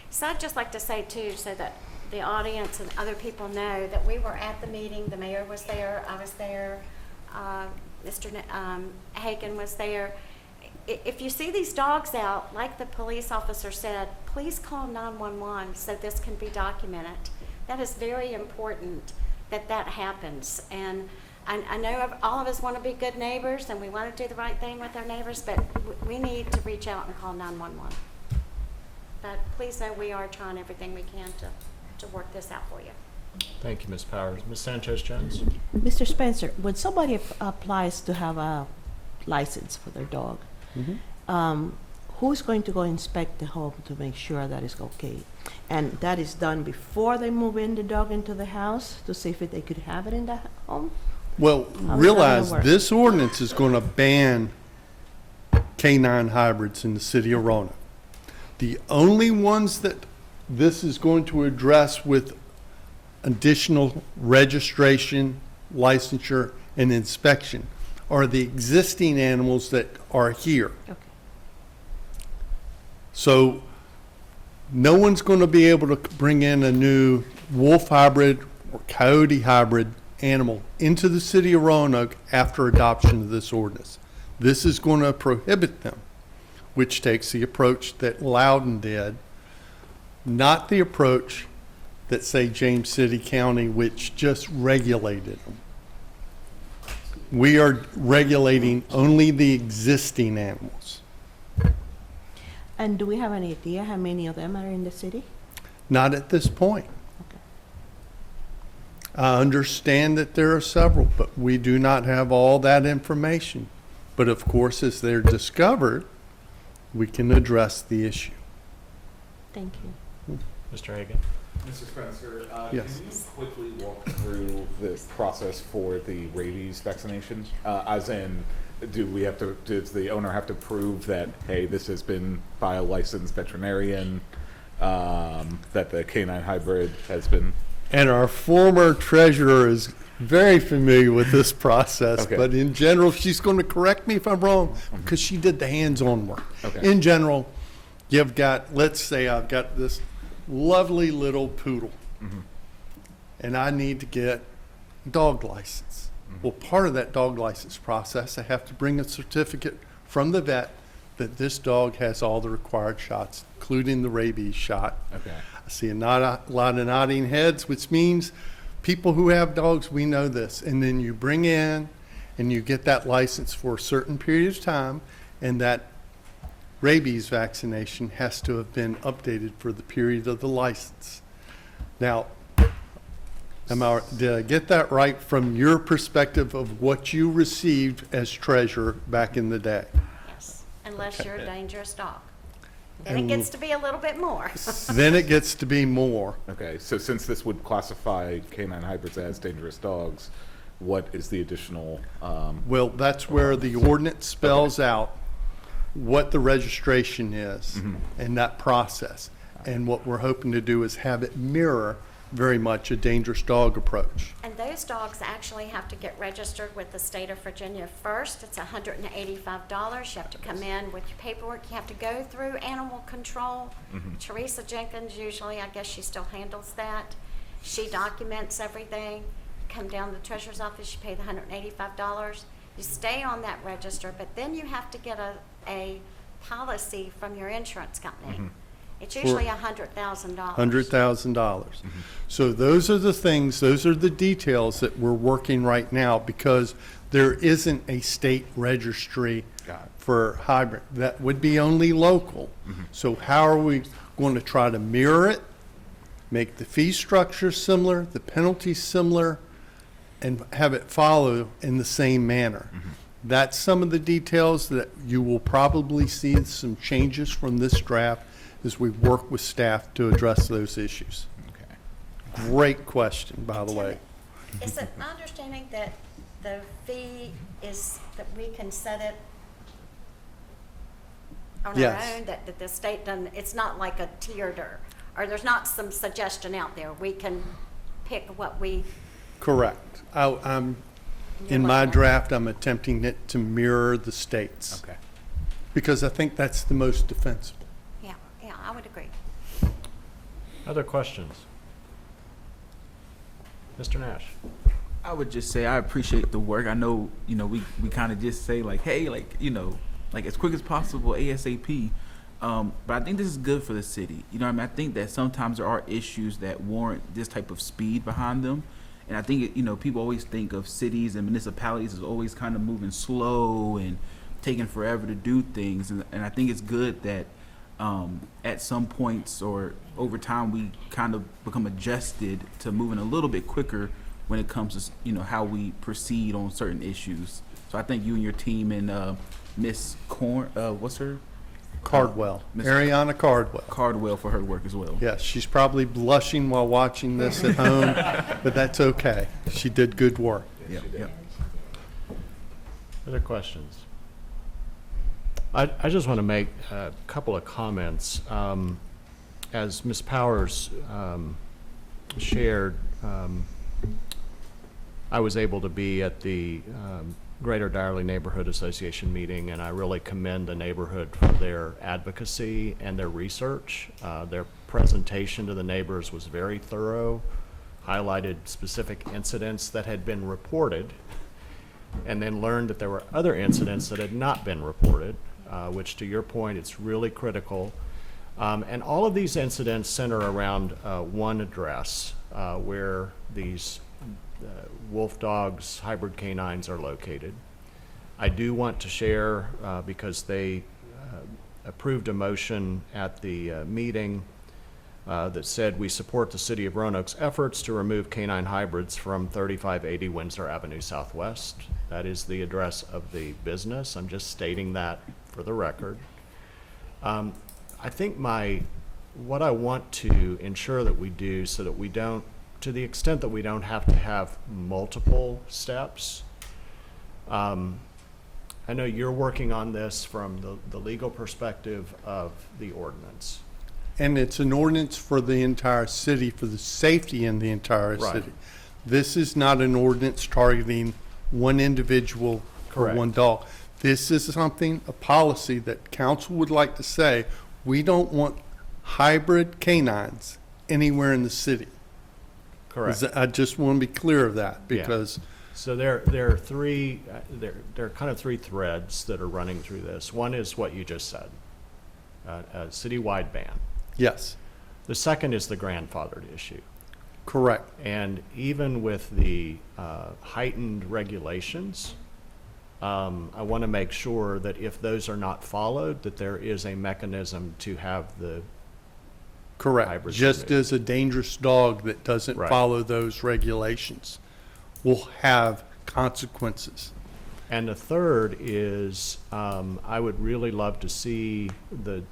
So I'd just like to say too, so that the audience and other people know that we were at the meeting, the mayor was there, I was there, Mr. Hagan was there. If you see these dogs out, like the police officer said, please call 911 so this can be documented. That is very important that that happens. And I know all of us want to be good neighbors and we want to do the right thing with our neighbors, but we need to reach out and call 911. But please know we are trying everything we can to work this out for you. Thank you, Ms. Powers. Ms. Sanchez-Jones? Mr. Spencer, when somebody applies to have a license for their dog, who's going to go inspect the home to make sure that it's okay? And that is done before they move in the dog into the house to see if they could have it in the home? Well, How is realize that gonna work? this ordinance is going to ban canine hybrids in the city of Roanoke. The only ones that this is going to address with additional registration, licensure, and inspection are the existing animals that are here. Okay. So no one's going to be able to bring in a new wolf hybrid or coyote hybrid animal into the city of Roanoke after adoption of this ordinance. This is going to prohibit them, which takes the approach that Loudon did, not the approach that, say, James City County, which just regulated them. We are regulating only the existing animals. And do we have any idea how many of them are in the city? Not at this point. I understand that there are several, but we do not have all that information. But of course, as they're discovered, we can address the issue. Thank you. Mr. Hagan? Mr. Spencer, Yes. can you quickly walk through the process for the rabies vaccination? As in, does the owner have to prove that, hey, this has been by a licensed veterinarian, that the canine hybrid has been? And our former treasurer is very familiar with this process, Okay. but in general, she's going to correct me if I'm wrong, because she did the hands-on work. Okay. In general, you've got, let's say I've got this lovely little poodle, and I need to get a dog license. Well, part of that dog license process, I have to bring a certificate from the vet that this dog has all the required shots, including the rabies shot. Okay. I see a lot of nodding heads, which means people who have dogs, we know this. And then you bring in and you get that license for a certain period of time, and that rabies vaccination has to have been updated for the period of the license. Now, did I get that right from your perspective of what you received as treasurer back in the day? Yes, unless you're a dangerous dog. Then And it gets to be a little bit more. Then it gets to be more. Okay, so since this would classify canine hybrids as dangerous dogs, what is the additional? Well, that's where the ordinance spells out what the registration is and that process. And what we're hoping to do is have it mirror very much a dangerous dog approach. And those dogs actually have to get registered with the state of Virginia first. It's $185. You have to come in with your paperwork. You have to go through animal control. Teresa Jenkins, usually, I guess she still handles that. She documents everything. Come down to the treasurer's office, you pay the $185. You stay on that register, but then you have to get a policy from your insurance company. It's usually $100,000. $100,000. So those are the things, those are the details that we're working right now, because there isn't a state registry for hybrid. That would be only local. So how are we going to try to mirror it, make the fee structure similar, the penalties similar, and have it follow in the same manner? That's some of the details that you will probably see some changes from this draft as we work with staff to address those issues. Okay. Great question, by the way. Is it my understanding that the fee is that we can set it on Yes. our own, that the state doesn't, it's not like a tiered or there's not some suggestion out there. We can pick what we, Correct. In my draft, I'm attempting it to mirror the states. Okay. Because I think that's the most defensible. yeah, I would agree. Other questions? Mr. Nash? I would just say I appreciate the work. I know, we kind of just say like, hey, like as quick as possible, ASAP. But I think this is good for the city. I think that sometimes there are issues that warrant this type of speed behind them. And I think, people always think of cities and municipalities as always kind of moving slow and taking forever to do things. And I think it's good that at some points or over time we kind of become adjusted to moving a little bit quicker when it comes to how we proceed on certain issues. So I think you and your team and Miss what's her? Cardwell, Miss Ariana Cardwell. Cardwell for her work as well. Yes, she's probably blushing while watching this at home, but that's okay. She did good work. Yeah. Other questions? I just want to make a couple of comments. As Ms. Powers shared, I was able to be at the Greater Direly Neighborhood Association meeting, and I really commend the neighborhood for their advocacy and their research. Their presentation to the neighbors was very thorough, highlighted specific incidents that had been reported, and then learned that there were other incidents that had not been reported, which, to your point, it's really critical. And all of these incidents center around one address where these wolf dogs, hybrid canines, are located. I do want to share, because they approved a motion at the meeting that said we support the City of Roanoke's efforts to remove canine hybrids from 3580 Windsor Avenue Southwest. That is the address of the business. I'm just stating that for the record. I think what I want to ensure that we do, so that we don't, to the extent that we don't have to have multiple steps. I know you're working on this from the legal perspective of the ordinance. And it's an ordinance for the entire city, for the safety in the entire Right. city. This is not an ordinance targeting one individual or Correct. one dog. This is something, a policy that council would like to say, we don't want hybrid canines anywhere in the city. Correct. I just want to be clear of that, Yeah. because So there are three, there are kind of three threads that are running through this. One is what you just said, a citywide ban. yes, The second is the grandfathered issue. correct. And even with the heightened regulations, I want to make sure that if those are not followed, that there is a mechanism to have the Correct. hybrids Just removed. as a dangerous dog that doesn't Right. follow those regulations will have consequences. And the third is, I would really love to see the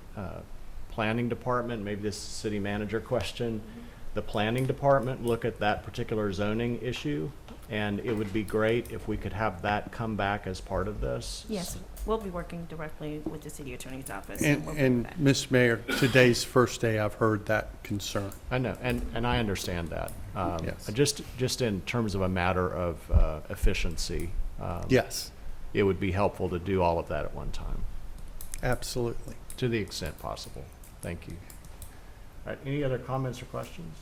planning department, maybe this is a city manager question, the planning department look at that particular zoning issue. And it would be great if we could have that come back as part of this. Yes, we'll be working directly with the city attorney's office. And Ms. Mayor, today's first day I've heard that concern. I know, and I understand that. Yes. Just in terms of a matter of efficiency. Yes, It would be helpful to do all of that at one time, absolutely. to the extent possible. Thank you. All right, any other comments or questions?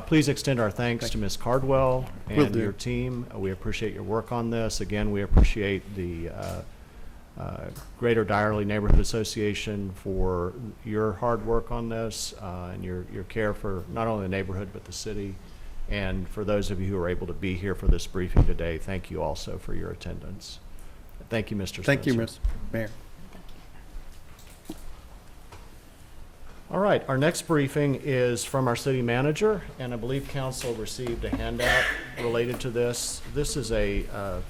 Please extend our thanks to Ms. Cardwell Will and do. your team. We appreciate your work on this. Again, we appreciate the Greater Direly Neighborhood Association for your hard work on this and your care for not only the neighborhood but the city. And for those of you who are able to be here for this briefing today, thank you also for your attendance. Thank you, Mr. Spencer. Thank you, Ms. Mayor. All right, our next briefing is from our city manager, and I believe council received a handout related to this. This is a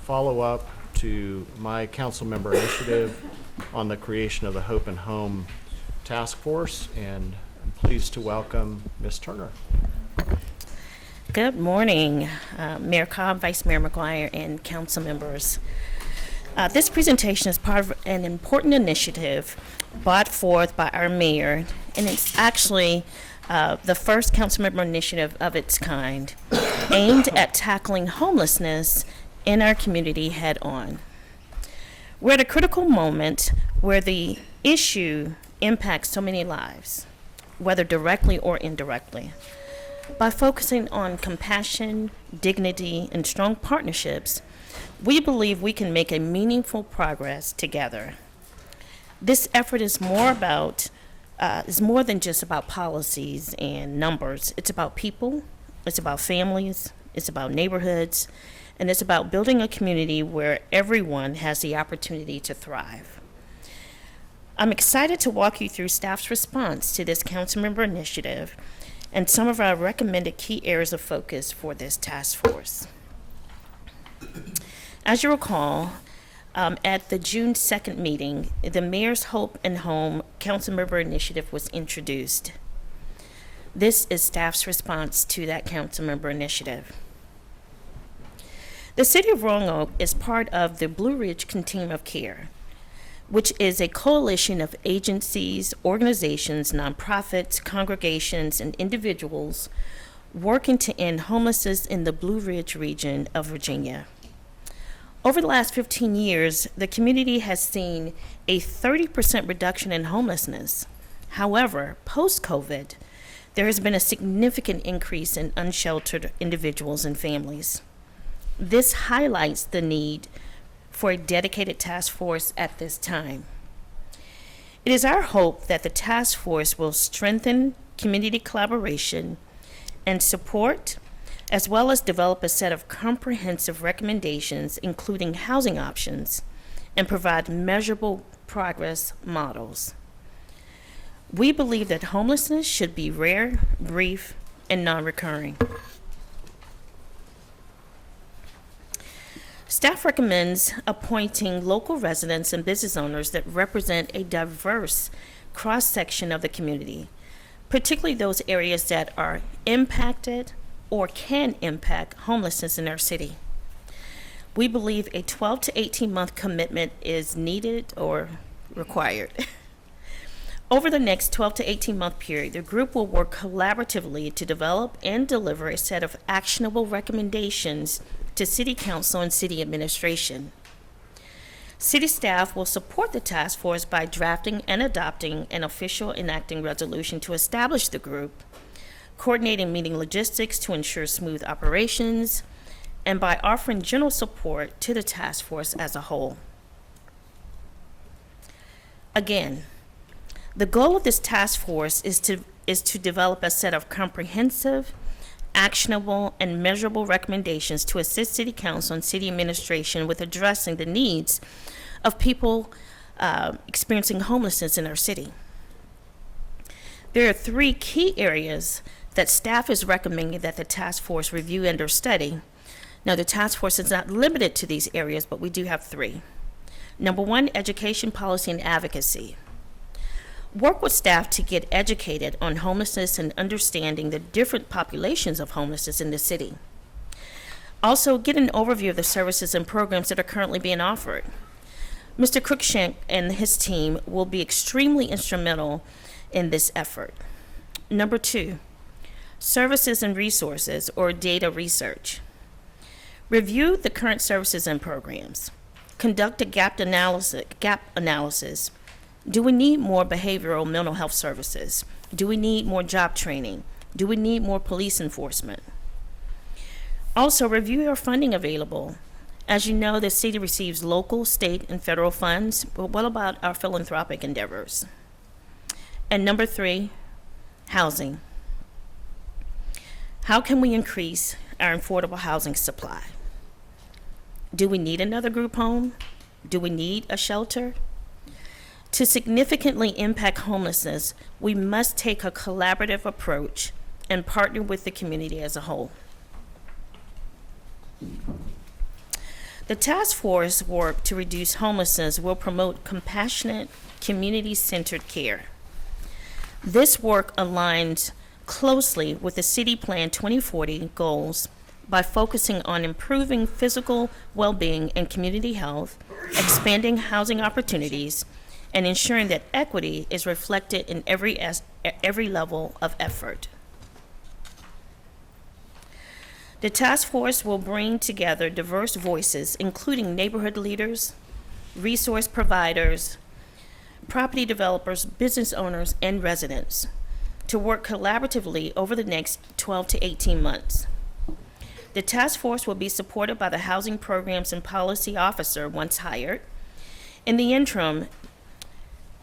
follow-up to my council member initiative on the creation of the Hope and Home Task Force, and I'm pleased to welcome Ms. Turner. Good morning, Mayor Cobb, Vice Mayor McGuire, and council members. This presentation is part of an important initiative brought forth by our mayor, and it's actually the first council member initiative of its kind aimed at tackling homelessness in our community head on. We're at a critical moment where the issue impacts so many lives, whether directly or indirectly. By focusing on compassion, dignity, and strong partnerships, we believe we can make a meaningful progress together. This effort is more than just about policies and numbers. It's about people, it's about families, it's about neighborhoods, and it's about building a community where everyone has the opportunity to thrive. I'm excited to walk you through staff's response to this councilmember initiative and some of our recommended key areas of focus for this task force. As you recall, at the June 2nd meeting, the Mayor's Hope and Home Councilmember Initiative was introduced. This is staff's response to that councilmember initiative. The City of Roanoke is part of the Blue Ridge Continuum of Care, which is a coalition of agencies, organizations, nonprofits, congregations, and individuals working to end homelessness in the Blue Ridge region of Virginia. Over the last 15 years, the community has seen a 30% reduction in homelessness. However, post-COVID, there has been a significant increase in unsheltered individuals and families. This highlights the need for a dedicated task force at this time. It is our hope that the task force will strengthen community collaboration and support, as well as develop a set of comprehensive recommendations, including housing options, and provide measurable progress models. We believe that homelessness should be rare, brief, and non-recurring. Staff recommends appointing local residents and business owners that represent a diverse cross-section of the community, particularly those areas that are impacted or can impact homelessness in our city. We believe a 12 to 18-month commitment is needed or required. Over the next 12 to 18-month period, the group will work collaboratively to develop and deliver a set of actionable recommendations to City Council and City Administration. City staff will support the task force by drafting and adopting an official enacting resolution to establish the group, coordinating meeting logistics to ensure smooth operations, and by offering general support to the task force as a whole. Again, the goal of this task force is to develop a set of comprehensive, actionable, and measurable recommendations to assist City Council and City Administration with addressing the needs of people experiencing homelessness in our city. There are 3 key areas that staff is recommending that the task force review and or study. Now, the task force is not limited to these areas, but we do have 3. Number 1, education, policy, and advocacy. Work with staff to get educated on homelessness and understanding the different populations of homelessness in the city. Also, get an overview of the services and programs that are currently being offered. Mr. Cruikshank and his team will be extremely instrumental in this effort. Number 2, services and resources or data research. Review the current services and programs. Conduct a gap analysis. Do we need more behavioral mental health services? Do we need more job training? Do we need more police enforcement? Also, review your funding available. As you know, the city receives local, state, and federal funds, but what about our philanthropic endeavors? And number 3, housing. How can we increase our affordable housing supply? Do we need another group home? Do we need a shelter? To significantly impact homelessness, we must take a collaborative approach and partner with the community as a whole. The task force work to reduce homelessness will promote compassionate, community-centered care. This work aligns closely with the City Plan 2040 goals by focusing on improving physical well-being and community health, expanding housing opportunities, and ensuring that equity is reflected in every level of effort. The task force will bring together diverse voices, including neighborhood leaders, resource providers, property developers, business owners, and residents, to work collaboratively over the next 12 to 18 months. The task force will be supported by the Housing Programs and Policy Officer once hired. In the interim,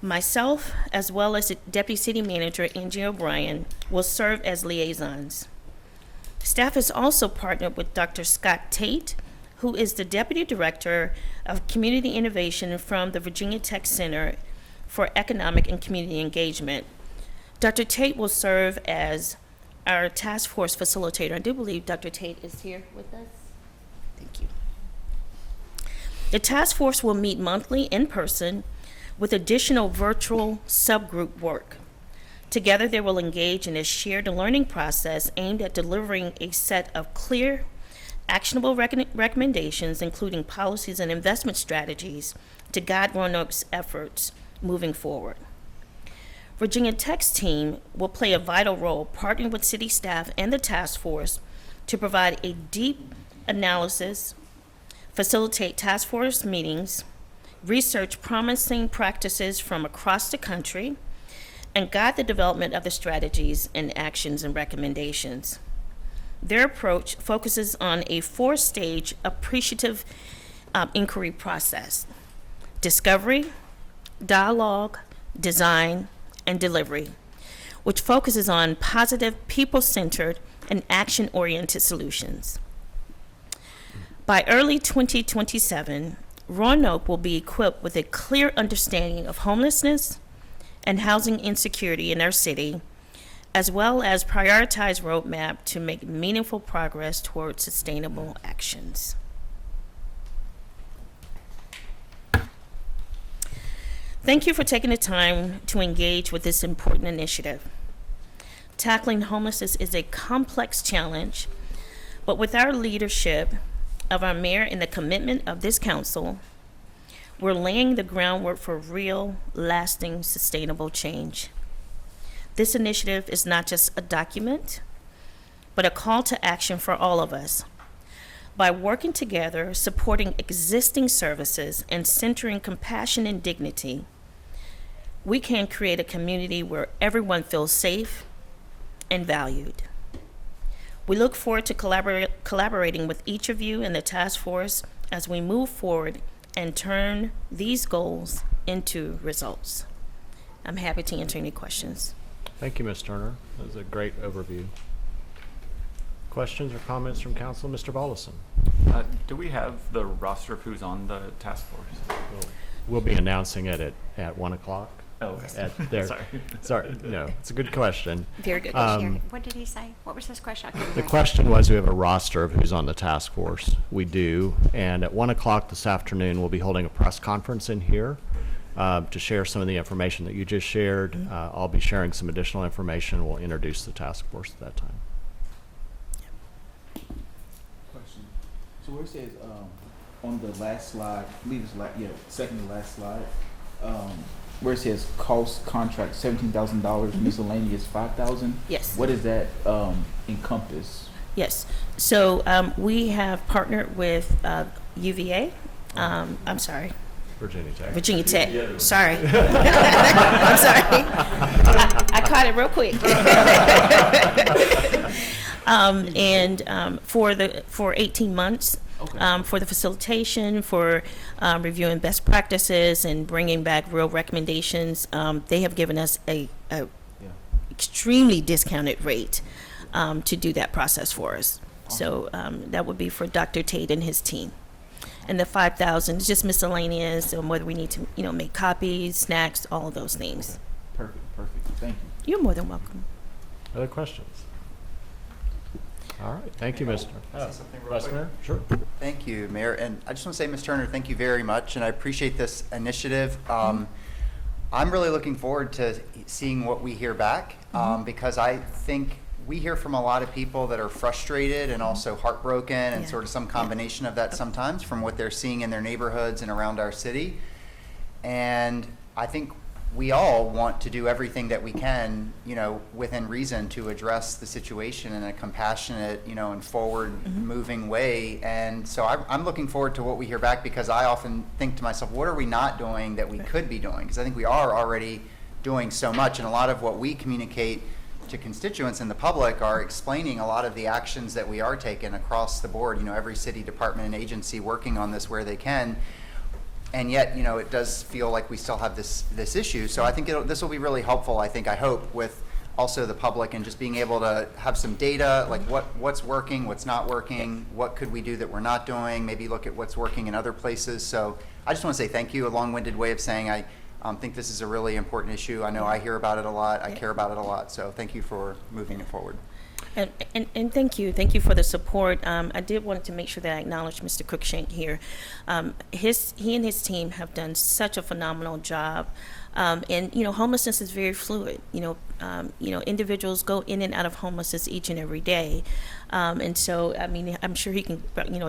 myself, as well as Deputy City Manager Angie O'Brien, will serve as liaisons. Staff has also partnered with Dr. Scott Tate, who is the Deputy Director of Community Innovation from the Virginia Tech Center, for Economic and Community Engagement. Dr. Tate will serve as our task force facilitator. I do believe Dr. Tate is here with us. Thank you. The task force will meet monthly in person with additional virtual subgroup work. Together, they will engage in a shared learning process aimed at delivering a set of clear, actionable recommendations, including policies and investment strategies, to guide Roanoke's efforts moving forward. Virginia Tech's team will play a vital role partnering with city staff and the task force to provide a deep analysis, facilitate task force meetings, research promising practices from across the country, and guide the development of the strategies and actions and recommendations. Their approach focuses on a 4-stage appreciative inquiry process: discovery, dialogue, design, and delivery, which focuses on positive, people-centered, and action-oriented solutions. By early 2027, Roanoke will be equipped with a clear understanding of homelessness and housing insecurity in our city, as well as prioritized roadmap to make meaningful progress towards sustainable actions. Thank you for taking the time to engage with this important initiative. Tackling homelessness is a complex challenge, but with our leadership of our mayor and the commitment of this council, we're laying the groundwork for real, lasting, sustainable change. This initiative is not just a document, but a call to action for all of us. By working together, supporting existing services, and centering compassion and dignity, we can create a community where everyone feels safe and valued. We look forward to collaborating with each of you in the task force as we move forward and turn these goals into results. I'm happy to answer any questions. Thank you, Ms. Turner. That was a great overview. Questions or comments from council? Mr. Volleson. Do we have the roster of who's on the task force? We'll be announcing it at 1 o'clock. Oh, okay. At there. Sorry. No, it's a good question. Very good. What did he say? What was his question? The question was, we have a roster of who's on the task force. We do. And at 1 o'clock this afternoon, we'll be holding a press conference in here to share some of the information that you just shared. I'll be sharing some additional information. We'll introduce the task force at that time. Question. So where it says on the last slide, I believe it's second to last slide, where it says cost contract $17,000, miscellaneous $5,000. Yes. What does that encompass? Yes. So we have partnered with UVA. I'm sorry. Virginia Tech. Virginia Tech. Sorry. I'm sorry. I caught it real quick. For 18 months. Okay. For the facilitation, for reviewing best practices and bringing back real recommendations, they have given us a extremely discounted rate to do that process for us. Awesome. So that would be for Dr. Tate and his team. And the $5,000 is just miscellaneous, and whether we need to, make copies, snacks, all of those things. Okay. Perfect. Thank you. You're more than welcome. Other questions? All right. Thank you, Mr. Turner. Sure. Thank you, Mayor. And I just want to say, Ms. Turner, thank you very much, and I appreciate this initiative. I'm really looking forward to seeing what we hear back, because I think we hear from a lot of people that are frustrated and also heartbroken and sort of some combination of that sometimes from what they're seeing in their neighborhoods and around our city. And I think we all want to do everything that we can, within reason to address the situation in a compassionate, and forward-moving way. And so I'm looking forward to what we hear back, because I often think to myself, what are we not doing that we could be doing? Because I think we are already doing so much, and a lot of what we communicate to constituents and the public are explaining a lot of the actions that we are taking across the board. Every city, department, and agency working on this where they can. And yet, it does feel like we still have this issue. So I think this will be really helpful, I hope, with also the public and just being able to have some data, like what's working, what's not working, what could we do that we're not doing, maybe look at what's working in other places. So I just want to say thank you, a long-winded way of saying think this is a really important issue. I know I hear about it a lot. I care about it a lot. So thank you for moving it forward. And thank you for the support. I did want to make sure that I acknowledge Mr. Cruikshank here. He and his team have done such a phenomenal job. And homelessness is very fluid. Individuals go in and out of homelessness each and every day. And so, I'm sure he can,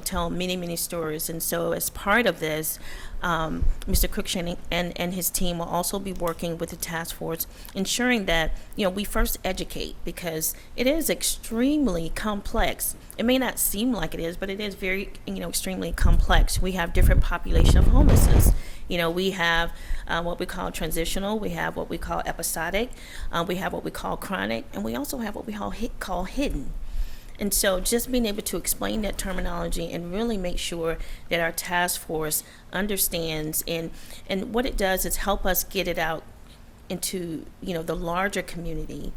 tell many stories. And so as part of this, Mr. Cruikshank and his team will also be working with the task force, ensuring that, we first educate, because it is extremely complex. It may not seem like it is, but it is very, extremely complex. We have different population of homelessness. We have what we call transitional, we have what we call episodic, we have what we call chronic, and we also have what we call hidden. And so just being able to explain that terminology and really make sure that our task force understands, and what it does is help us get it out into, the larger community,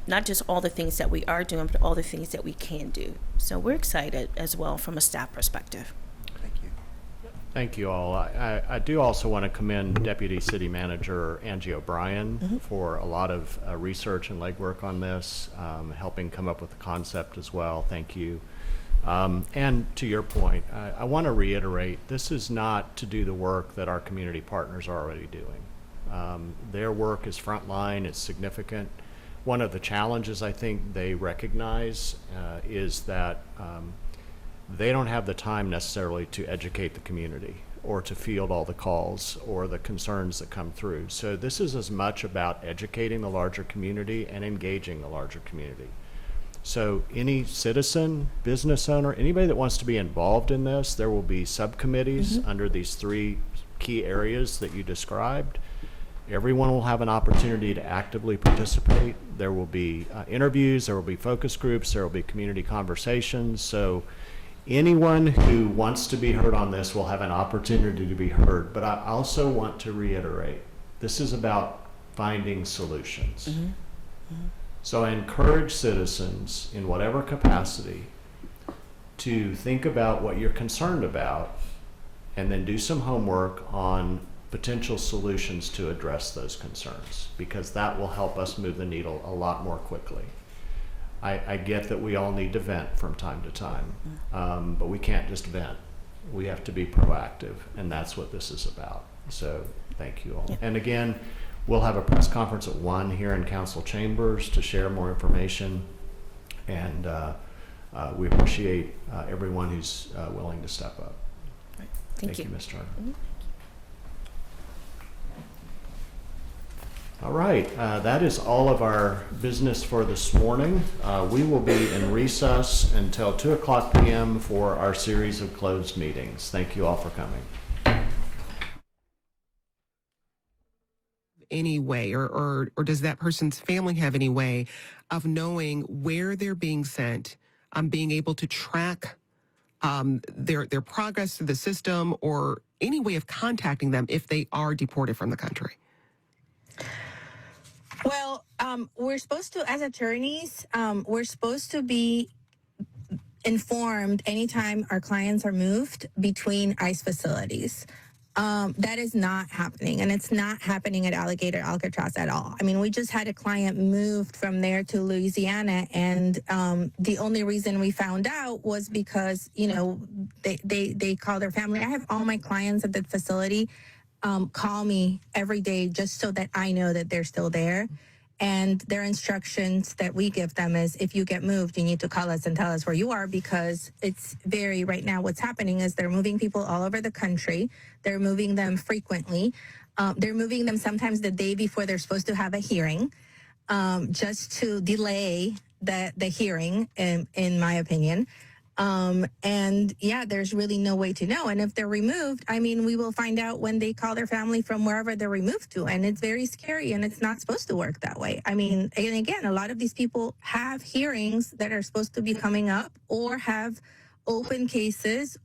not just all the things that we are doing, but all the things that we can do. So we're excited as well from a staff perspective. Thank you all. I do also want to commend Deputy City Manager Angie O'Brien for a lot of research and legwork on this, helping come up with the concept as well. Thank you. And to your point, I want to reiterate, this is not to do the work that our community partners are already doing. Their work is frontline, it's significant. One of the challenges I think they recognize is that they don't have the time necessarily to educate the community or to field all the calls or the concerns that come through. So this is as much about educating the larger community and engaging the larger community. So any citizen, business owner, anybody that wants to be involved in this, there will be subcommittees under these 3 key areas that you described. Everyone will have an opportunity to actively participate. There will be interviews, there will be focus groups, there will be community conversations. So anyone who wants to be heard on this will have an opportunity to be heard. But I also want to reiterate, this is about finding solutions. So I encourage citizens in whatever capacity to think about what you're concerned about and then do some homework on potential solutions to address those concerns, because that will help us move the needle a lot more quickly. I get that we all need to vent from time to time, but we can't just vent. We have to be proactive, and that's what this is about. So thank you all. Yeah. And again, we'll have a press conference at 1 here in council chambers to share more information, and we appreciate everyone who's willing to step up. Right. Thank you, Ms. Turner. All right, that is all of our business for this morning. We will be in recess until 2:00 p.m. for our series of closed meetings. Thank you all for coming. Any way, or does that person's family have any way of knowing where they're being sent, being able to track their progress through the system, or any way of contacting them if they are deported from the country? Well, we're supposed to, as attorneys, we're supposed to be informed anytime our clients are moved between ICE facilities. That is not happening, and it's not happening at Alligator Alcatraz at all. I mean, we just had a client moved from there to Louisiana, and the only reason we found out was because, they call their family. I have all my clients at the facility call me every day just so that I know that they're still there. And their instructions that we give them is, if you get moved, you need to call us and tell us where you are, because it's right now what's happening is they're moving people all over the country. They're moving them frequently. They're moving them sometimes the day before they're supposed to have a hearing, just to delay the hearing, in my opinion. And yeah, there's really no way to know. And if they're removed, we will find out when they call their family from wherever they're removed to. And it's very scary, and it's not supposed to work that way. And again, a lot of these people have hearings that are supposed to be coming up, or have open cases,